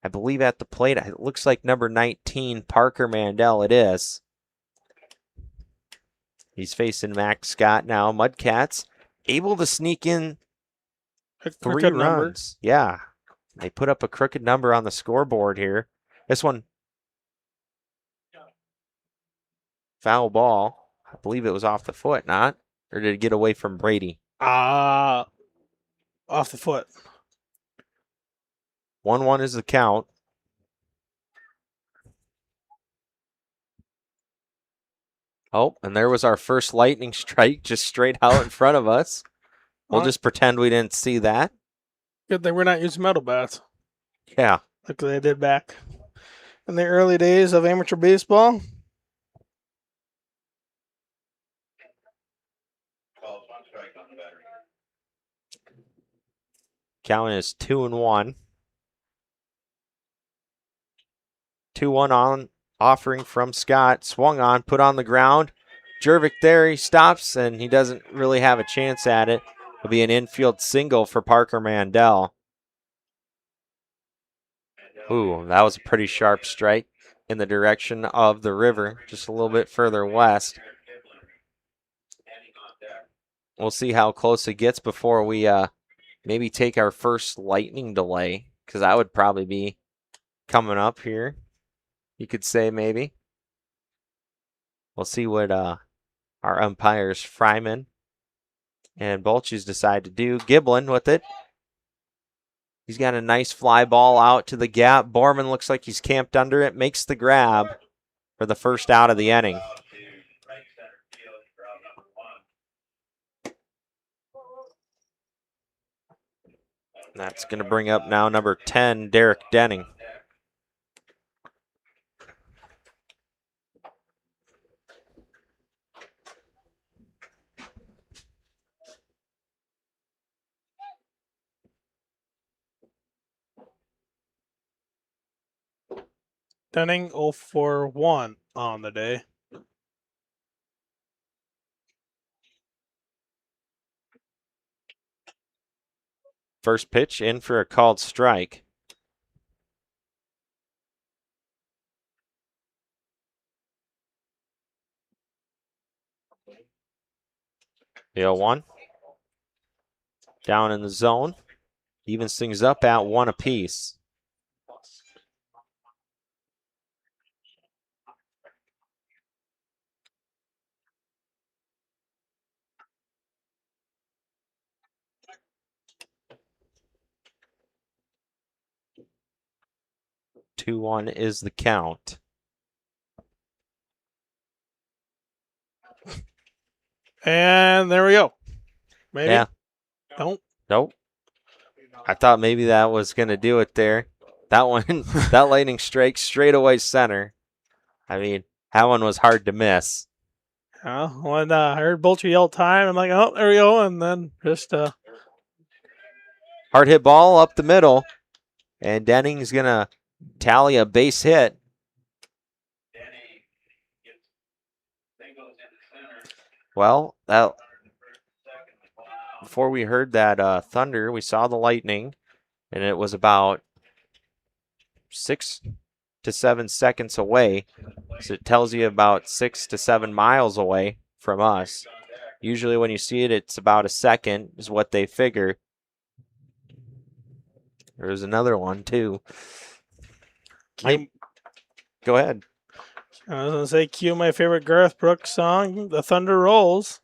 Speaker 9: I believe at the plate, it looks like number 19, Parker Mandel, it is. He's facing Max Scott now. Mudcats able to sneak in 3 runs.
Speaker 10: Number.
Speaker 9: Yeah. They put up a crooked number on the scoreboard here. This one, foul ball. I believe it was off the foot, not? Or did it get away from Brady?
Speaker 10: Off the foot.
Speaker 9: 1-1 is the count. Oh, and there was our first lightning strike just straight out in front of us. We'll just pretend we didn't see that.
Speaker 10: Good thing we're not using metal bats.
Speaker 9: Yeah.
Speaker 10: Like they did back in the early days of amateur baseball.
Speaker 9: Count is 2-1. 2-1 on. Offering from Scott, swung on, put on the ground. Jervik there, he stops, and he doesn't really have a chance at it. It'll be an infield single for Parker Mandel. Ooh, that was a pretty sharp strike in the direction of the river, just a little bit further west. we'll see how close it gets before we maybe take our first lightning delay, because that would probably be coming up here. You could say maybe. We'll see what our umpires Fryman and Bolches decide to do. Giblin with it. He's got a nice fly ball out to the gap. Borman looks like he's camped under it, makes the grab for the first out of the inning. That's going to bring up now number 10, Derek Denning.
Speaker 10: Dunning 0 for 1 on the day.
Speaker 9: First pitch in for a called strike. The 0-1. Down in the zone. Evens things up at 1 apiece. Two one is the count.
Speaker 10: And there we go. Maybe.
Speaker 9: Yeah.
Speaker 10: Nope.
Speaker 9: I thought maybe that was going to do it there. That one, that lightning strike straight away center. I mean, that one was hard to miss.
Speaker 10: When I heard Bolcher yell time, I'm like, oh, there we go. And then just
Speaker 9: hard hit ball up the middle. And Denning's going to tally a base hit. Well, before we heard that thunder, we saw the lightning, and it was about 6 to 7 seconds away. So it tells you about 6 to 7 miles away from us. Usually when you see it, it's about a second is what they figure. There's another one, too. Go ahead.
Speaker 10: I was going to say, cue my favorite Garth Brooks song, The Thunder Rolls.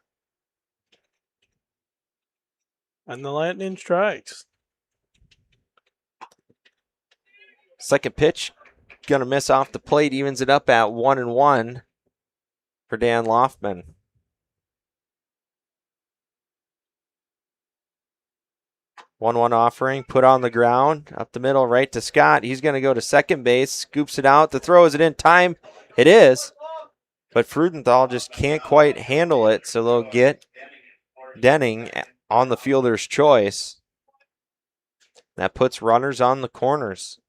Speaker 10: And the lightning strikes.
Speaker 9: Second pitch, gonna miss off the plate, evens it up at 1-1 for Dan Loftman. One offering, put on the ground, up the middle, right to Scott. He's gonna go to second base, scoops it out. The throw, is it in time? It is, but Frudenthal just can't quite handle it, so they'll get Denning on the fielder's choice. That puts runners on the corners.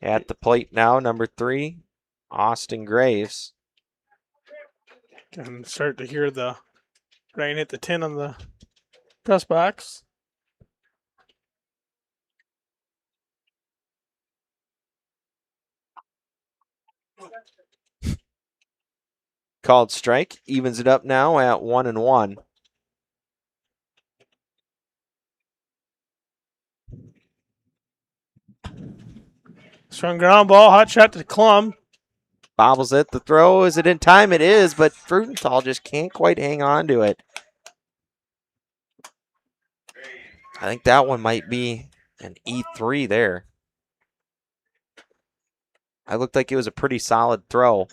Speaker 9: At the plate now, number 3, Austin Graves.
Speaker 10: And start to hear the rain hit the tin on the press box.
Speaker 9: Called strike, evens it up now at 1-1.
Speaker 10: Strong ground ball, hot shot to Klum.
Speaker 9: Bobbles it. The throw, is it in time? It is, but Frudenthal just can't quite hang on to it. I think that one might be an E3 there. I looked like it was a pretty solid throw.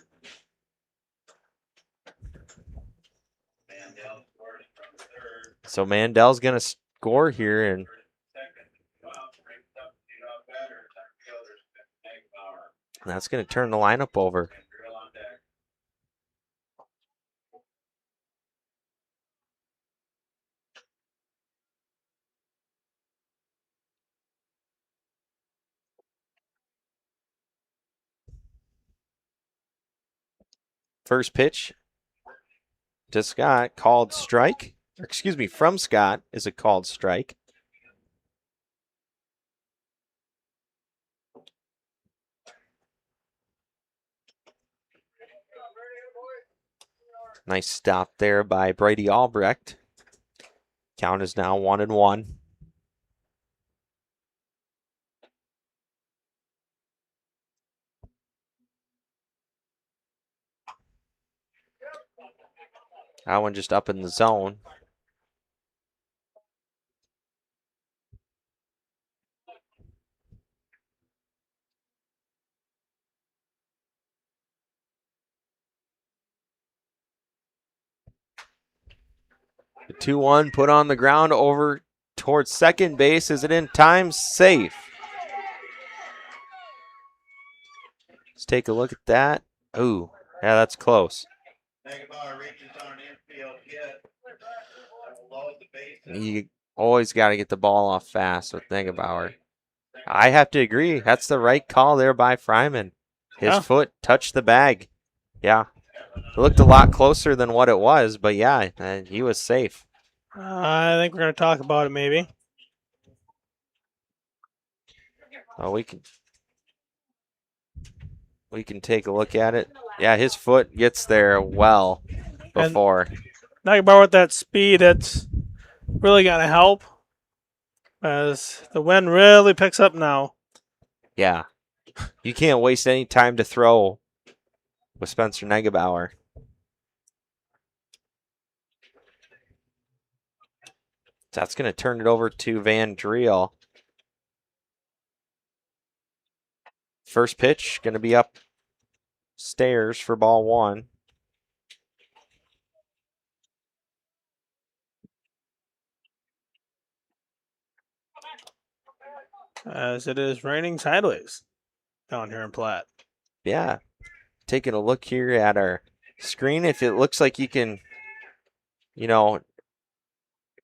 Speaker 9: So Mandel's going to score here, and that's going to turn the lineup over. First pitch to Scott, called strike. or excuse me, from Scott is a called strike. Nice stop there by Brady Albrecht. Count is now 1-1. That one just up in the zone. The 2-1 put on the ground over towards second base. Is it in time? Safe. Let's take a look at that. Ooh, yeah, that's close. You always got to get the ball off fast with Negebauer. I have to agree. That's the right call there by Fryman. His foot touched the bag. Yeah. It looked a lot closer than what it was, but yeah, he was safe.
Speaker 10: I think we're going to talk about it maybe.
Speaker 9: Oh, we can take a look at it. Yeah, his foot gets there well before.
Speaker 10: Negebauer with that speed, it's really going to help as the wind really picks up now.
Speaker 9: Yeah. You can't waste any time to throw with Spencer Negebauer. That's going to turn it over to Van Driel. First pitch going to be upstairs for ball one.
Speaker 10: As it is raining sideways down here in Platte.
Speaker 9: Yeah. Taking a look here at our screen. If it looks like you can, if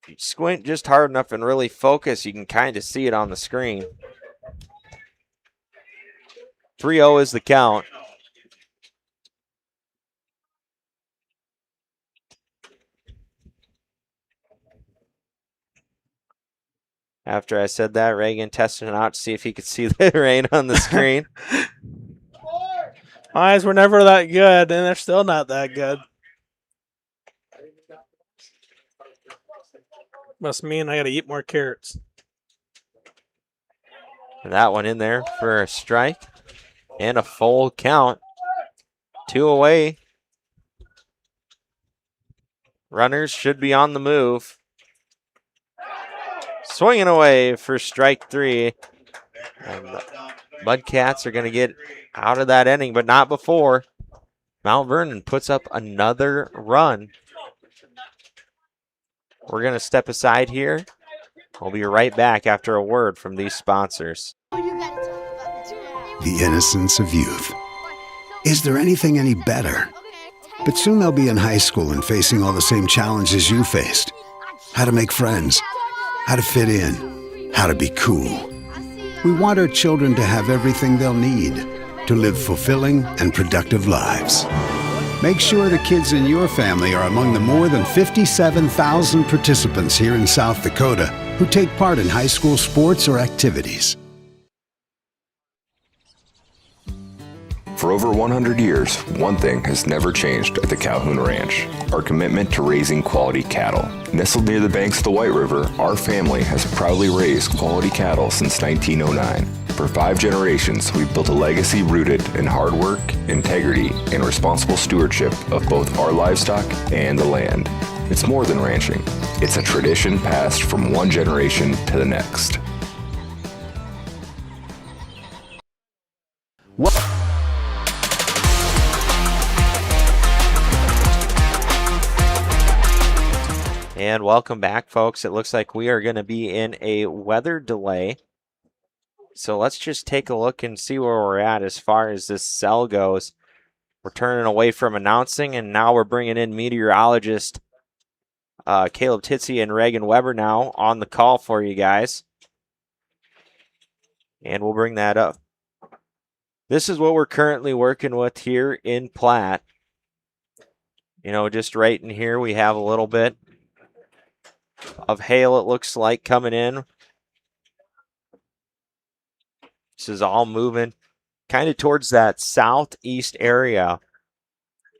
Speaker 9: you squint just hard enough and really focus, you can kind of see it on the screen. 3-0 is the count. After I said that, Reagan tested it out to see if he could see the rain on the screen.
Speaker 10: My eyes were never that good, and they're still not that good. Must mean I got to eat more carrots.
Speaker 9: And that one in there for a strike and a full count. 2 away. Runners should be on the move. Swinging away for strike 3. And the Mudcats are going to get out of that inning, but not before Mount Vernon puts up another run. We're going to step aside here. We'll be right back after a word from these sponsors.
Speaker 4: The innocence of youth. Is there anything any better? But soon they'll be in high school and facing all the same challenges you faced. How to make friends, how to fit in, how to be cool. We want our children to have everything they'll need to live fulfilling and productive lives. Make sure the kids in your family are among the more than 57,000 participants here in South Dakota who take part in high school sports or activities.
Speaker 5: For over 100 years, one thing has never changed at the Calhoun Ranch: our commitment to raising quality cattle. Nestled near the banks of the White River, our family has proudly raised quality cattle since 1909. For 5 generations, we've built a legacy rooted in hard work, integrity, and responsible stewardship of both our livestock and the land. It's more than ranching. It's a tradition passed from one generation to the next.
Speaker 9: And welcome back, folks. It looks like we are going to be in a weather delay. So let's just take a look and see where we're at as far as this cell goes. We're turning away from announcing, and now we're bringing in meteorologist Caleb Titsey and Reagan Weber now on the call for you guys. And we'll bring that up. This is what we're currently working with here in Platte. Just right in here we have a little bit of hail, it looks like, coming in. This is all moving kind of towards that southeast area.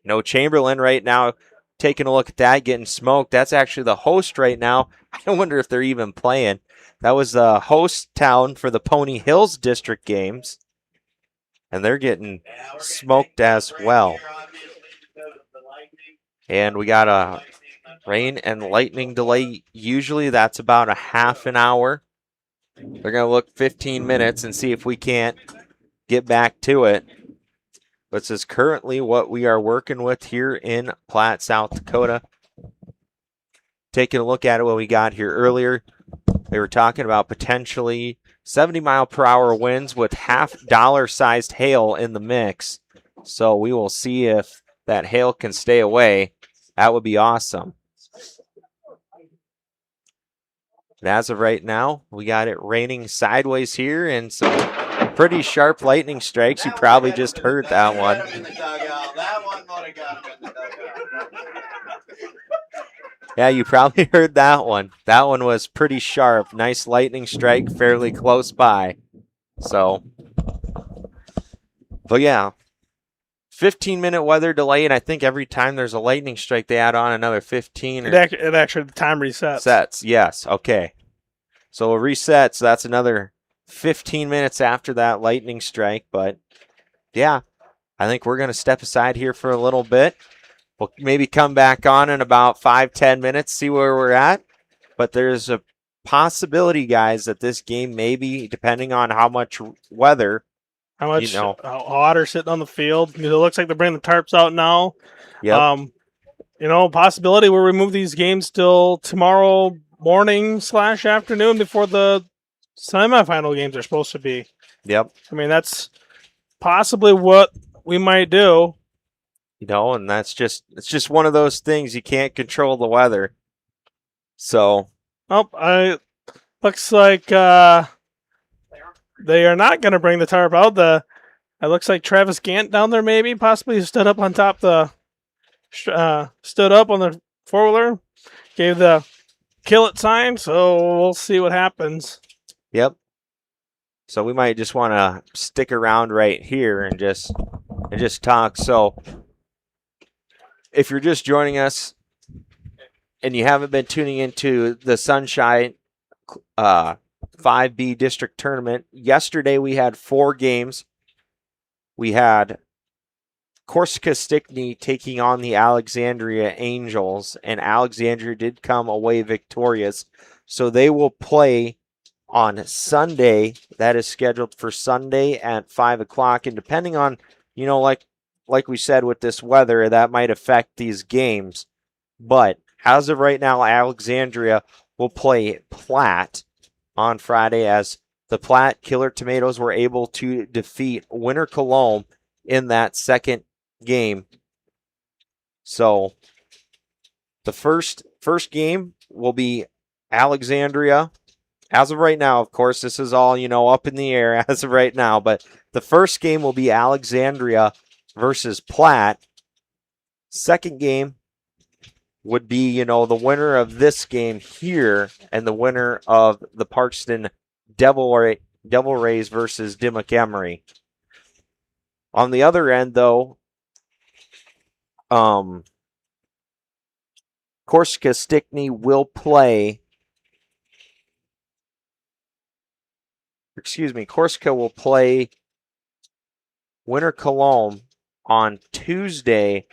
Speaker 9: No Chamberlain right now. Taking a look at that, getting smoked. That's actually the host right now. I wonder if they're even playing. That was the host town for the Pony Hills District games. And they're getting smoked as well. And we got a rain and lightning delay. Usually that's about a half an hour. They're going to look 15 minutes and see if we can't get back to it. This is currently what we are working with here in Platte, South Dakota. Taking a look at it, what we got here earlier, they were talking about potentially 70-mile-per-hour winds with half-dollar-sized hail in the mix. So we will see if that hail can stay away. That would be awesome. But as of right now, we got it raining sideways here and some pretty sharp lightning strikes. You probably just heard that one. Yeah, you probably heard that one. That one was pretty sharp. Nice lightning strike fairly close by. So, but yeah, 15-minute weather delay, and I think every time there's a lightning strike, they add on another 15.
Speaker 10: It actually, the time resets.
Speaker 9: Sets, yes, okay. So it resets, so that's another 15 minutes after that lightning strike. But, yeah, I think we're going to step aside here for a little bit. We'll maybe come back on in about 5-10 minutes, see where we're at. But there's a possibility, guys, that this game may be, depending on how much weather,
Speaker 10: how much water sitting on the field. It looks like they're bringing the tarps out now.
Speaker 9: Yep.
Speaker 10: Possibility we'll remove these games till tomorrow morning/afternoon before the semifinal games are supposed to be.
Speaker 9: Yep.
Speaker 10: I mean, that's possibly what we might do.
Speaker 9: And it's just one of those things. You can't control the weather. So.
Speaker 10: Looks like they are not going to bring the tarp out. It looks like Travis Gant down there maybe possibly stood up on top stood up on the four-wheeler, gave the kill it sign, so we'll see what happens.
Speaker 9: Yep. So we might just want to stick around right here and just talk. So if you're just joining us and you haven't been tuning into the Sunshine 5B District Tournament, yesterday we had 4 games. We had Corsica Stickney taking on the Alexandria Angels, and Alexandria did come away victorious. So they will play on Sunday. That is scheduled for Sunday at 5 o'clock. And depending on, like we said with this weather, that might affect these games. But as of right now, Alexandria will play Platte on Friday, as the Platte Killer Tomatoes were able to defeat Winter Cologne in that second game. So the first game will be Alexandria. As of right now, of course, this is all, up in the air as of right now, but the first game will be Alexandria versus Platte. Second game would be, the winner of this game here and the winner of the Parkston Devil Rays versus Dimmock Emery. On the other end, though, Corsica Stickney will play. Corsica will play Winter Cologne on Tuesday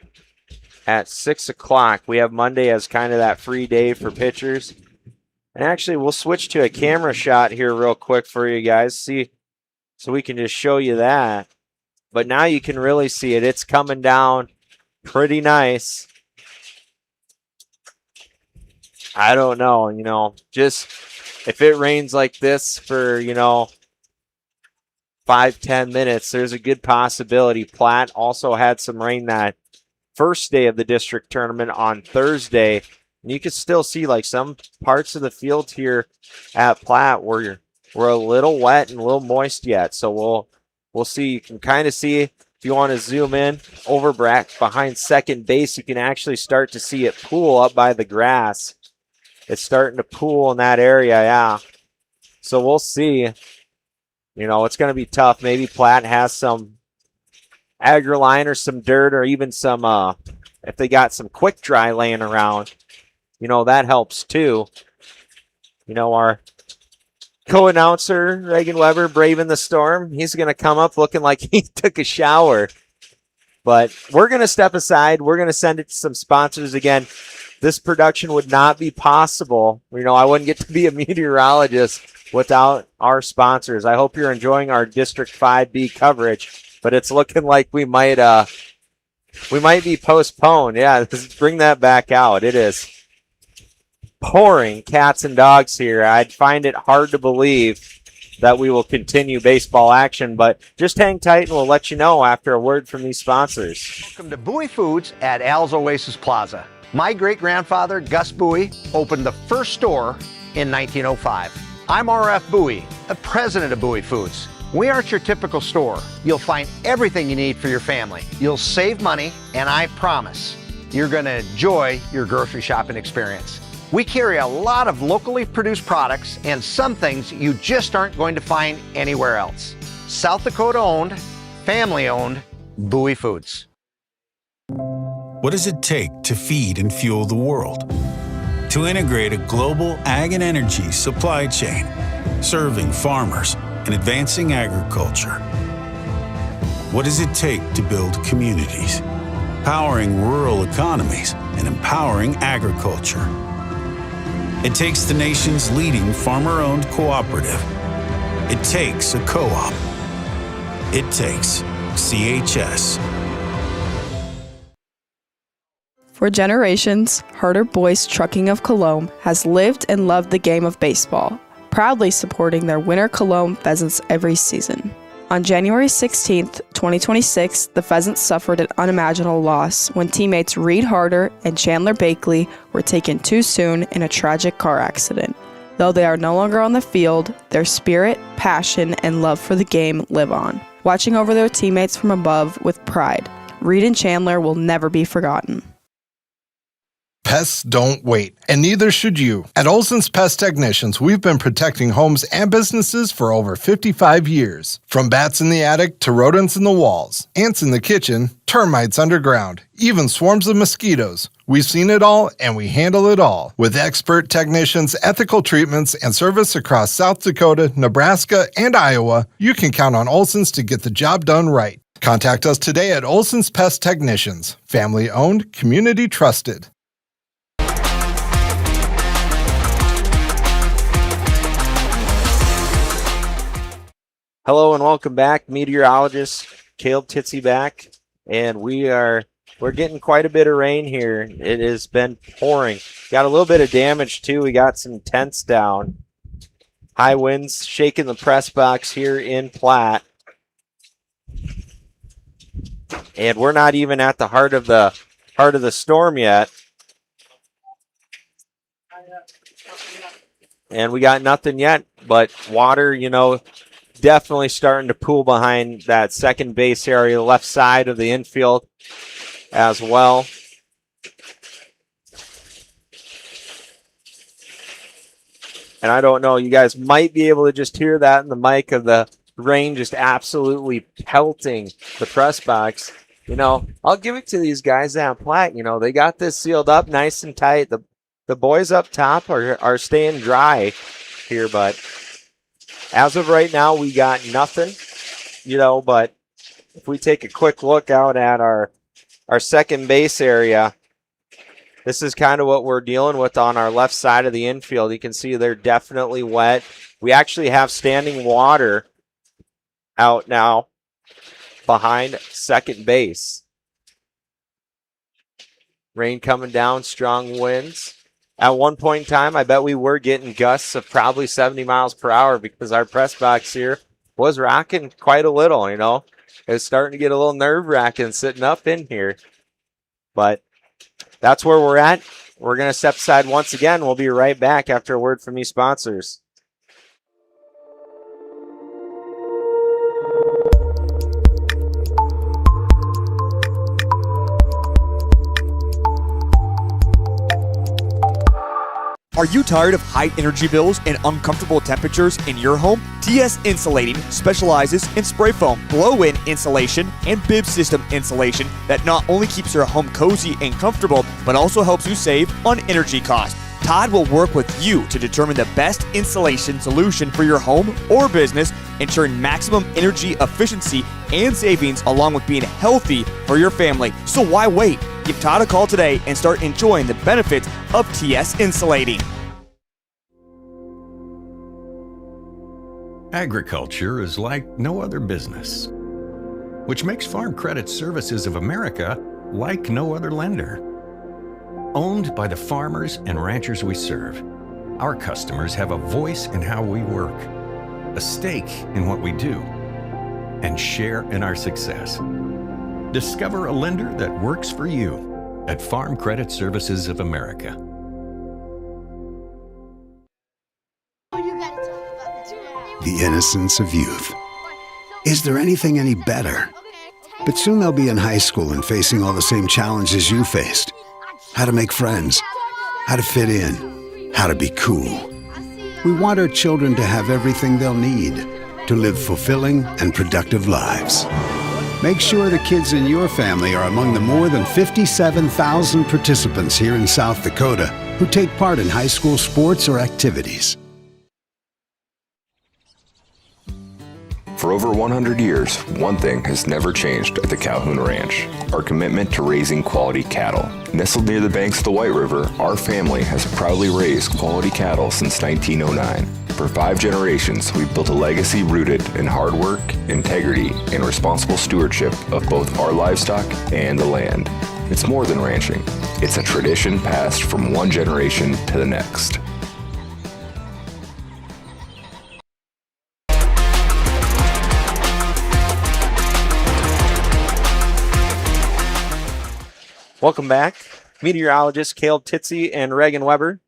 Speaker 9: at 6 o'clock. We have Monday as kind of that free day for pitchers. And actually, we'll switch to a camera shot here real quick for you guys. See, so we can just show you that. But now you can really see it. It's coming down pretty nice. I don't know, just if it rains like this for, 5-10 minutes, there's a good possibility. Platte also had some rain that first day of the district tournament on Thursday. And you can still see some parts of the field here at Platte were a little wet and a little moist yet. So we'll see. You can kind of see, if you want to zoom in over behind second base, you can actually start to see it pool up by the grass. It's starting to pool in that area, yeah. So we'll see. You know, it's going to be tough. Maybe Platte has some AgriLine or some dirt or even some, if they got some quick dry laying around, you know, that helps too. You know, our co-announcer, Reagan Weber, braving the storm, he's going to come up looking like he took a shower. But we're going to step aside. We're going to send it to some sponsors again. This production would not be possible. You know, I wouldn't get to be a meteorologist without our sponsors. I hope you're enjoying our District 5B coverage, but it's looking like we might be postponed. Yeah, let's bring that back out. It is pouring cats and dogs here. I'd find it hard to believe that we will continue baseball action, but just hang tight and we'll let you know after a word from these sponsors.
Speaker 6: Welcome to Bowie Foods at Al's Oasis Plaza. My great-grandfather, Gus Bowie, opened the first store in 1905. I'm R.F. Bowie, the president of Bowie Foods. We aren't your typical store. You'll find everything you need for your family. You'll save money, and I promise you're going to enjoy your grocery shopping experience. We carry a lot of locally produced products and some things you just aren't going to find anywhere else. South Dakota owned, family owned, Bowie Foods.
Speaker 7: What does it take to feed and fuel the world? To integrate a global ag and energy supply chain, serving farmers and advancing agriculture? What does it take to build communities, powering rural economies and empowering agriculture? It takes the nation's leading farmer-owned cooperative. It takes a co-op. It takes CHS.
Speaker 8: For generations, Harder Boys Trucking of Cologne has lived and loved the game of baseball, proudly supporting their winter Cologne Pheasants every season. On January 16, 2026, the Pheasants suffered an unimaginable loss when teammates Reed Harder and Chandler Bakley were taken too soon in a tragic car accident. Though they are no longer on the field, their spirit, passion, and love for the game live on, watching over their teammates from above with pride. Reed and Chandler will never be forgotten.
Speaker 1: Pests don't wait, and neither should you. At Olson's Pest Technicians, we've been protecting homes and businesses for over 55 years. From bats in the attic to rodents in the walls, ants in the kitchen, termites underground, even swarms of mosquitoes. We've seen it all, and we handle it all. With expert technicians, ethical treatments, and service across South Dakota, Nebraska, and Iowa, you can count on Olson's to get the job done right. Contact us today at Olson's Pest Technicians. Family-owned, community-trusted.
Speaker 9: Hello and welcome back, meteorologist Caleb Titsy back, and we're getting quite a bit of rain here. It has been pouring. Got a little bit of damage too. We got some tents down. High winds shaking the press box here in Platte, and we're not even at the heart of the storm yet. And we got nothing yet but water, you know, definitely starting to pool behind that second base area, the left side of the infield as well. And I don't know, you guys might be able to just hear that in the mic of the rain just absolutely pelting the press box. You know, I'll give it to these guys at Platte. You know, they got this sealed up nice and tight. The boys up top are staying dry here, but as of right now, we got nothing, you know, but if we take a quick look out at our second base area, this is kind of what we're dealing with on our left side of the infield. You can see they're definitely wet. We actually have standing water out now behind second base. Rain coming down, strong winds. At one point in time, I bet we were getting gusts of probably 70 miles per hour because our press box here was rocking quite a little, you know. It was starting to get a little nerve-wracking sitting up in here. But that's where we're at. We're going to step aside once again. We'll be right back after a word from these sponsors.
Speaker 2: Are you tired of high energy bills and uncomfortable temperatures in your home? TS Insulating specializes in spray foam, blow-in insulation, and bib system insulation that not only keeps your home cozy and comfortable, but also helps you save on energy costs. Todd will work with you to determine the best insulation solution for your home or business, ensuring maximum energy efficiency and savings along with being healthy for your family. So why wait? Give Todd a call today and start enjoying the benefits of TS Insulating.
Speaker 3: Agriculture is like no other business, which makes Farm Credit Services of America like no other lender. Owned by the farmers and ranchers we serve, our customers have a voice in how we work, a stake in what we do, and share in our success. Discover a lender that works for you at Farm Credit Services of America.
Speaker 4: The innocence of youth. Is there anything any better? But soon they'll be in high school and facing all the same challenges you faced. How to make friends, how to fit in, how to be cool. We want our children to have everything they'll need to live fulfilling and productive lives. Make sure the kids in your family are among the more than 57,000 participants here in South Dakota who take part in high school sports or activities.
Speaker 5: For over 100 years, one thing has never changed at the Calhoun Ranch: our commitment to raising quality cattle. Nestled near the banks of the White River, our family has proudly raised quality cattle since 1909. For 5 generations, we've built a legacy rooted in hard work, integrity, and responsible stewardship of both our livestock and the land. It's more than ranching. It's a tradition passed from one generation to the next.
Speaker 9: Welcome back. Meteorologists Caleb Titsey and Reagan Weber,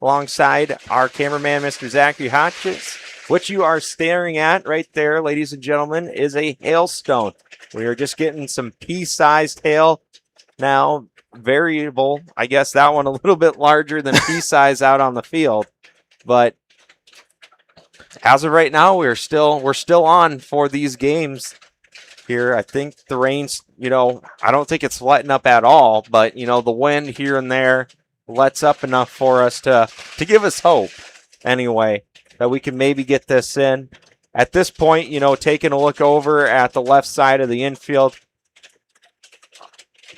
Speaker 9: alongside our cameraman, Mr. Zachary Hodges. What you are staring at right there, ladies and gentlemen, is a hailstone. We are just getting some pea-sized hail now. Variable, I guess that one a little bit larger than pea size out on the field. But as of right now, we're still on for these games here. I think the rain's, I don't think it's letting up at all, but, the wind here and there lets up enough for us to give us hope, anyway, that we can maybe get this in. At this point, taking a look over at the left side of the infield,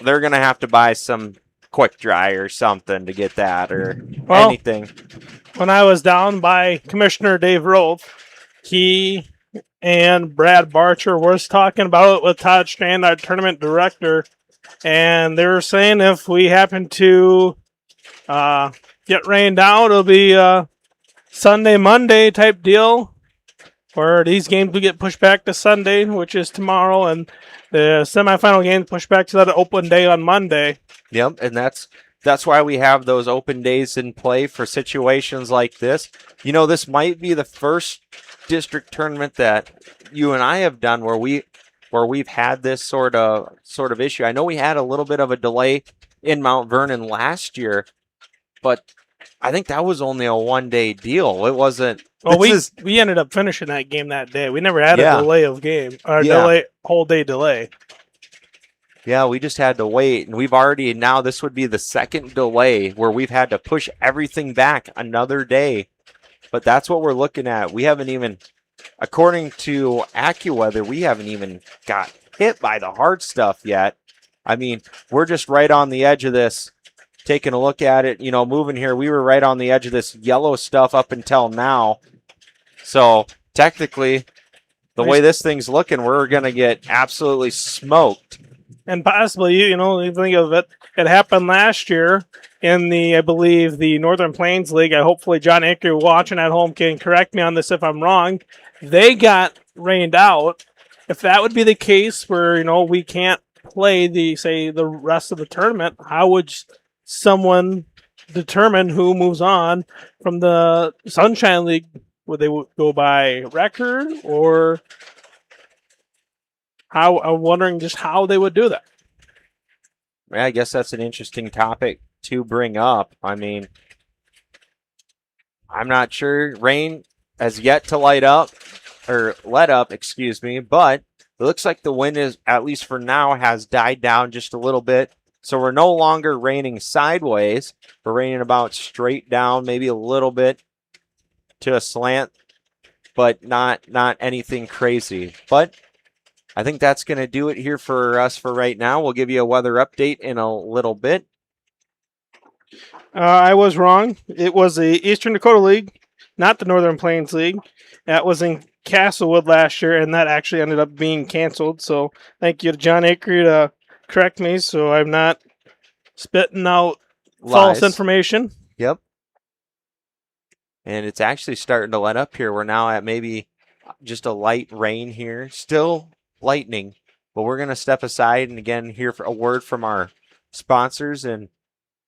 Speaker 9: they're going to have to buy some quick dry or something to get that, or anything.
Speaker 10: When I was down by Commissioner Dave Roth, he and Brad Barcher was talking about it with Todd Strand, our tournament director, and they were saying if we happen to get rained out, it'll be a Sunday, Monday type deal, where these games will get pushed back to Sunday, which is tomorrow, and the semifinal games pushed back to that open day on Monday.
Speaker 9: Yep, and that's why we have those open days in play for situations like this. This might be the first district tournament that you and I have done where we've had this sort of issue. I know we had a little bit of a delay in Mount Vernon last year, but I think that was only a one-day deal. It wasn't.
Speaker 10: Well, we ended up finishing that game that day. We never had a delay of game or whole day delay.
Speaker 9: Yeah, we just had to wait, and we've already now. This would be the second delay where we've had to push everything back another day. But that's what we're looking at. We haven't even, according to AccuWeather, we haven't even got hit by the hard stuff yet. I mean, we're just right on the edge of this. Taking a look at it, moving here, we were right on the edge of this yellow stuff up until now. So technically, the way this thing's looking, we're going to get absolutely smoked.
Speaker 10: And possibly, you think of it, it happened last year in I believe, the Northern Plains League. Hopefully John Aker watching at home can correct me on this if I'm wrong. They got rained out. If that would be the case where, we can't play the rest of the tournament, how would someone determine who moves on from the Sunshine League? Would they go by record, or how? I'm wondering just how they would do that.
Speaker 9: Yeah, I guess that's an interesting topic to bring up. I mean, I'm not sure. Rain has yet to let up, excuse me, but it looks like the wind is, at least for now, has died down just a little bit. So we're no longer raining sideways. We're raining about straight down, maybe a little bit to a slant, but not anything crazy. But I think that's going to do it here for us for right now. We'll give you a weather update in a little bit.
Speaker 10: I was wrong. It was the Eastern Dakota League, not the Northern Plains League. That was in Castlewood last year, and that actually ended up being canceled. So thank you to John Akery to correct me, so I'm not spitting out false information.
Speaker 9: Yep. And it's actually starting to let up here. We're now at maybe just a light rain here. Still lightning, but we're going to step aside and again hear a word from our sponsors. And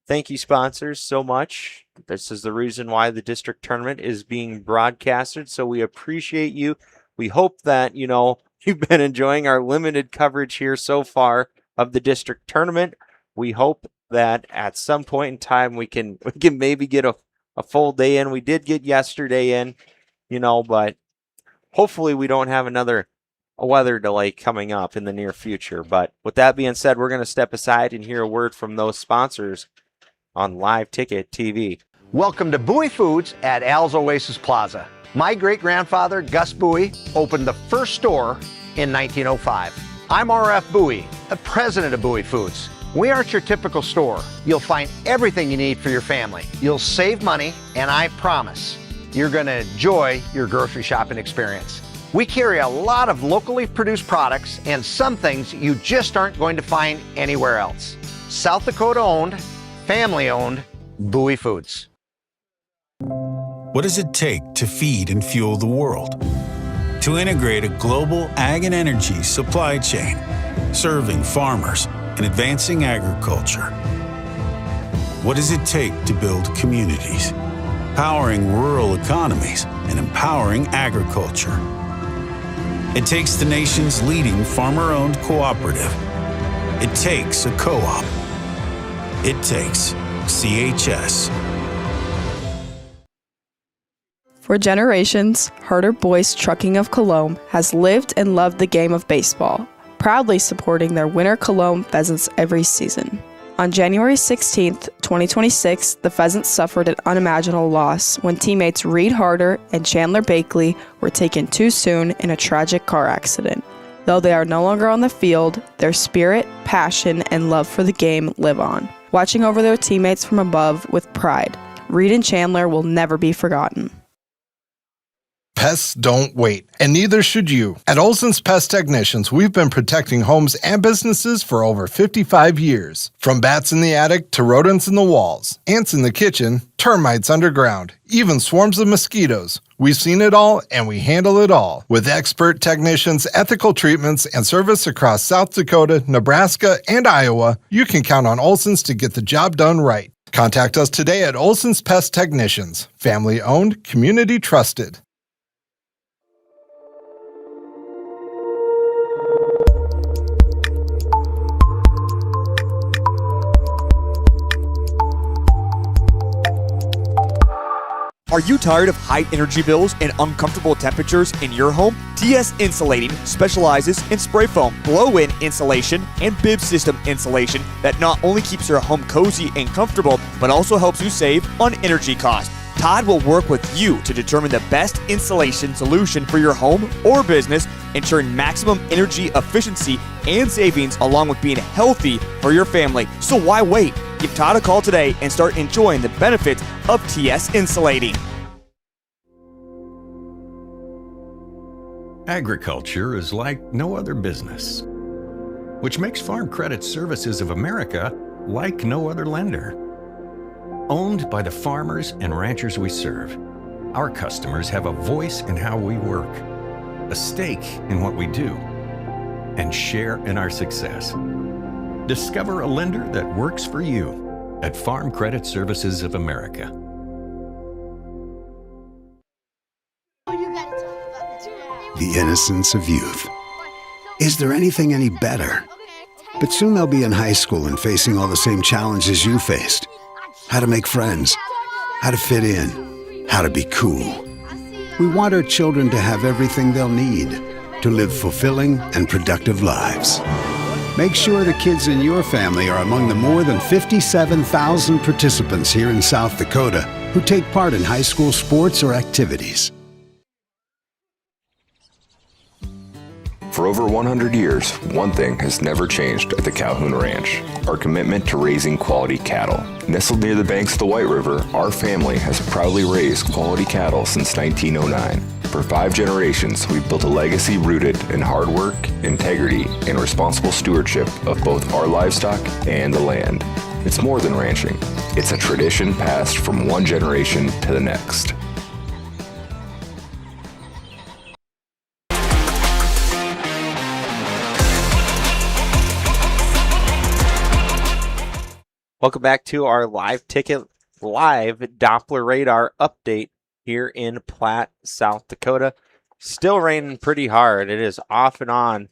Speaker 9: thank you, sponsors, so much. This is the reason why the district tournament is being broadcasted, so we appreciate you. We hope that, you've been enjoying our limited coverage here so far of the district tournament. We hope that at some point in time we can maybe get a full day in. We did get yesterday in, but hopefully we don't have a weather delay coming up in the near future. But with that being said, we're going to step aside and hear a word from those sponsors on Live Ticket TV.
Speaker 6: Welcome to Bowie Foods at Al's Oasis Plaza. My great-grandfather, Gus Bowie, opened the first store in 1905. I'm R.F. Bowie, the president of Bowie Foods. We aren't your typical store. You'll find everything you need for your family. You'll save money, and I promise you're going to enjoy your grocery shopping experience. We carry a lot of locally produced products and some things you just aren't going to find anywhere else. South Dakota owned, family owned, Bowie Foods.
Speaker 7: What does it take to feed and fuel the world? To integrate a global ag and energy supply chain, serving farmers and advancing agriculture. What does it take to build communities, powering rural economies and empowering agriculture? It takes the nation's leading farmer-owned cooperative. It takes a co-op. It takes CHS.
Speaker 8: For generations, Harder Boys Trucking of Cologne has lived and loved the game of baseball, proudly supporting their winter Cologne Pheasants every season. On January 16, 2026, the Pheasants suffered an unimaginable loss when teammates Reed Harder and Chandler Bakley were taken too soon in a tragic car accident. Though they are no longer on the field, their spirit, passion, and love for the game live on, watching over their teammates from above with pride. Reed and Chandler will never be forgotten.
Speaker 1: Pests don't wait, and neither should you. At Olson's Pest Technicians, we've been protecting homes and businesses for over 55 years. From bats in the attic to rodents in the walls, ants in the kitchen, termites underground, even swarms of mosquitoes. We've seen it all, and we handle it all. With expert technicians, ethical treatments, and service across South Dakota, Nebraska, and Iowa, you can count on Olson's to get the job done right. Contact us today at Olson's Pest Technicians. Family-owned, community-trusted.
Speaker 2: Are you tired of high energy bills and uncomfortable temperatures in your home? TS Insulating specializes in spray foam, blow-in insulation, and bib system insulation that not only keeps your home cozy and comfortable, but also helps you save on energy costs. Todd will work with you to determine the best insulation solution for your home or business, ensuring maximum energy efficiency and savings along with being healthy for your family. So why wait? Give Todd a call today and start enjoying the benefits of TS Insulating.
Speaker 3: Agriculture is like no other business, which makes Farm Credit Services of America like no other lender. Owned by the farmers and ranchers we serve, our customers have a voice in how we work, a stake in what we do, and share in our success. Discover a lender that works for you at Farm Credit Services of America.
Speaker 4: The innocence of youth. Is there anything any better? But soon they'll be in high school and facing all the same challenges you faced. How to make friends, how to fit in, how to be cool. We want our children to have everything they'll need to live fulfilling and productive lives. Make sure the kids in your family are among the more than 57,000 participants here in South Dakota who take part in high school sports or activities.
Speaker 5: For over 100 years, one thing has never changed at the Calhoun Ranch: our commitment to raising quality cattle. Nestled near the banks of the White River, our family has proudly raised quality cattle since 1909. For 5 generations, we've built a legacy rooted in hard work, integrity, and responsible stewardship of both our livestock and the land. It's more than ranching. It's a tradition passed from one generation to the next.
Speaker 9: Welcome back to our live Doppler radar update here in Platte, South Dakota. Still raining pretty hard. It is off and on.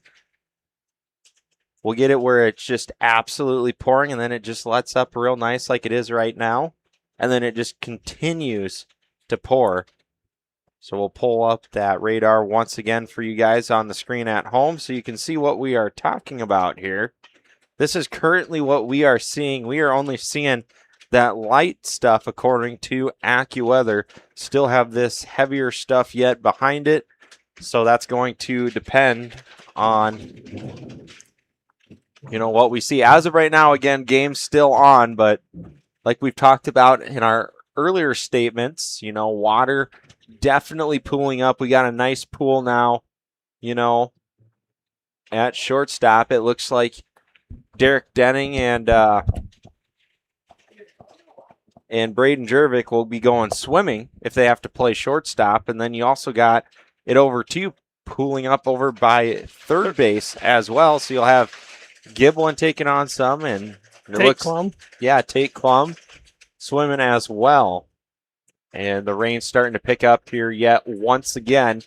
Speaker 9: We'll get it where it's just absolutely pouring, and then it just lets up real nice like it is right now. And then it just continues to pour. So we'll pull up that radar once again for you guys on the screen at home so you can see what we are talking about here. This is currently what we are seeing. We are only seeing that light stuff according to AccuWeather. Still have this heavier stuff yet behind it. So that's going to depend on, what we see. As of right now, again, game's still on. But like we've talked about in our earlier statements, water definitely pooling up. We got a nice pool now, at shortstop. It looks like Derek Denning and Braden Jervik will be going swimming if they have to play shortstop. And then you also got it over to pooling up over by third base as well. So you'll have Giblin taking on some, and Tate Klum swimming as well. And the rain's starting to pick up here yet once again.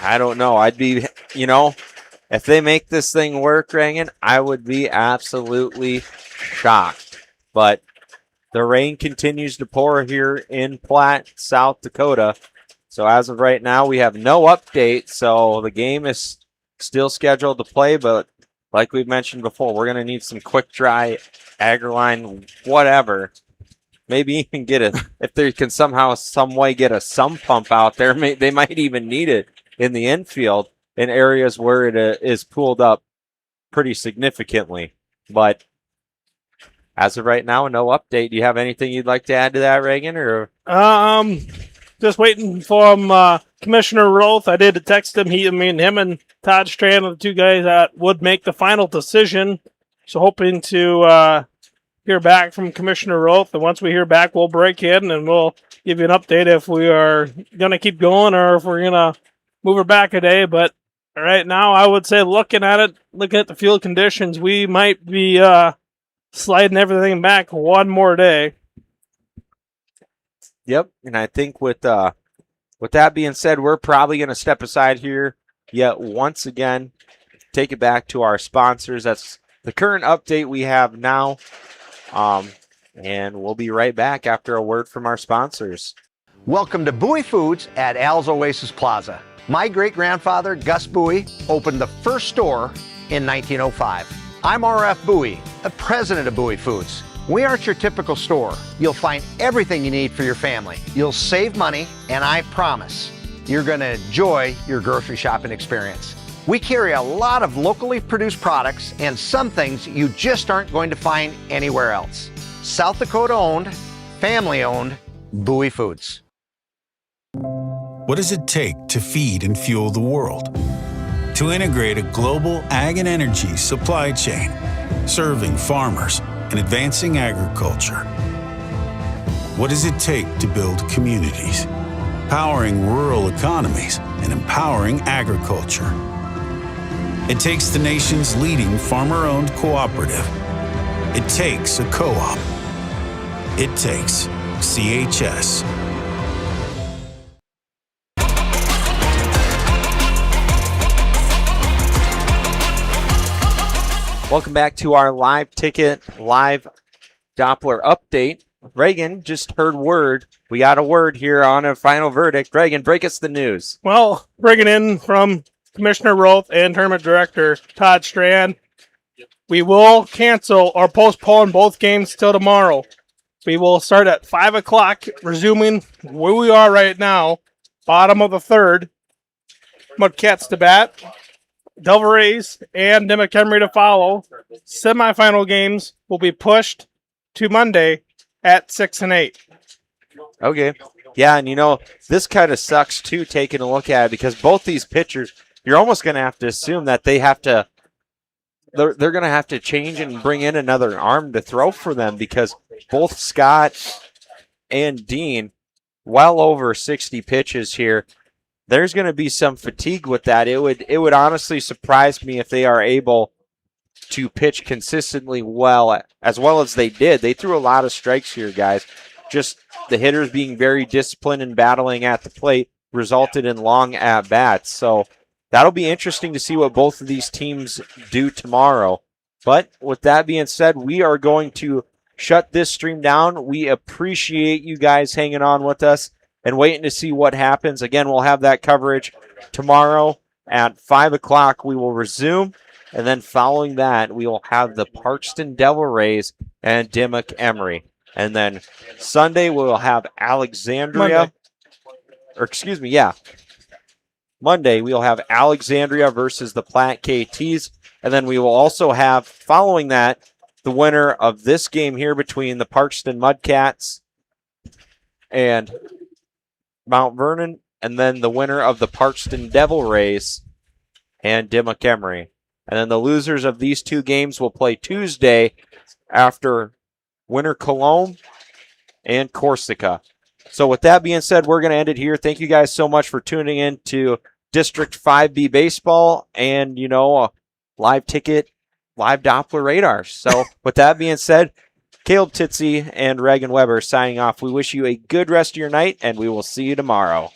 Speaker 9: I don't know. I'd be, if they make this thing work, Reagan, I would be absolutely shocked. But the rain continues to pour here in Platte, South Dakota. So as of right now, we have no update. So the game is still scheduled to play, but like we've mentioned before, we're going to need some quick dry, AgriLine, whatever. Maybe even if they can somehow, some way get a sump pump out there, they might even need it in the infield in areas where it is pooled up pretty significantly. But as of right now, no update. Do you have anything you'd like to add to that, Reagan? Or
Speaker 10: just waiting for Commissioner Roth. I did text him. Him and Todd Strand are the two guys that would make the final decision. So hoping to hear back from Commissioner Roth. And once we hear back, we'll break in and we'll give you an update if we are going to keep going or if we're going to move her back a day. But right now, I would say looking at the field conditions, we might be sliding everything back one more day.
Speaker 9: Yep, and I think with that being said, we're probably going to step aside here yet once again, take it back to our sponsors. That's the current update we have now, and we'll be right back after a word from our sponsors.
Speaker 6: Welcome to Bowie Foods at Al's Oasis Plaza. My great-grandfather, Gus Bowie, opened the first store in 1905. I'm R.F. Bowie, the president of Bowie Foods. We aren't your typical store. You'll find everything you need for your family. You'll save money, and I promise you're going to enjoy your grocery shopping experience. We carry a lot of locally produced products and some things you just aren't going to find anywhere else. South Dakota owned, family owned, Bowie Foods.
Speaker 7: What does it take to feed and fuel the world? To integrate a global ag and energy supply chain, serving farmers and advancing agriculture. What does it take to build communities, powering rural economies and empowering agriculture? It takes the nation's leading farmer-owned cooperative. It takes a co-op. It takes CHS.
Speaker 9: Welcome back to our live Doppler update Reagan just heard word. We got a word here on a final verdict. Reagan, break us the news.
Speaker 10: Well, bringing in from Commissioner Roth and Tournament Director Todd Strand, we will cancel or postpone both games till tomorrow. We will start at 5 o'clock, resuming where we are right now, bottom of the third. Mudcats to bat, Devil Rays and Dimmick Emery to follow. Semifinal games will be pushed to Monday at 6 and 8.
Speaker 9: Okay. Yeah, and this kind of sucks too, taking a look at it, because both these pitchers, you're almost going to have to assume that they're going to have to change and bring in another arm to throw for them, because both Scott and Dean, well over 60 pitches here. There's going to be some fatigue with that. It would honestly surprise me if they are able to pitch consistently well as they did. They threw a lot of strikes here, guys. Just the hitters being very disciplined and battling at the plate resulted in long at-bats. So that'll be interesting to see what both of these teams do tomorrow. But with that being said, we are going to shut this stream down. We appreciate you guys hanging on with us and waiting to see what happens. Again, we'll have that coverage tomorrow at 5 o'clock. We will resume, and then following that, we will have the Parkston Devil Rays and Dimmick Emery. And then Sunday, we will have Alexandria. Monday, we'll have Alexandria versus the Platte KTs. And then we will also have, following that, the winner of this game here between the Parkston Mudcats and Mount Vernon, and then the winner of the Parkston Devil Rays and Dimmick Emery. And then the losers of these two games will play Tuesday after winner Cologne and Corsica. So with that being said, we're going to end it here. Thank you guys so much for tuning in to District 5B Baseball and, a live ticket, live Doppler radar. So with that being said, Caleb Titsey and Reagan Weber signing off. We wish you a good rest of your night, and we will see you tomorrow.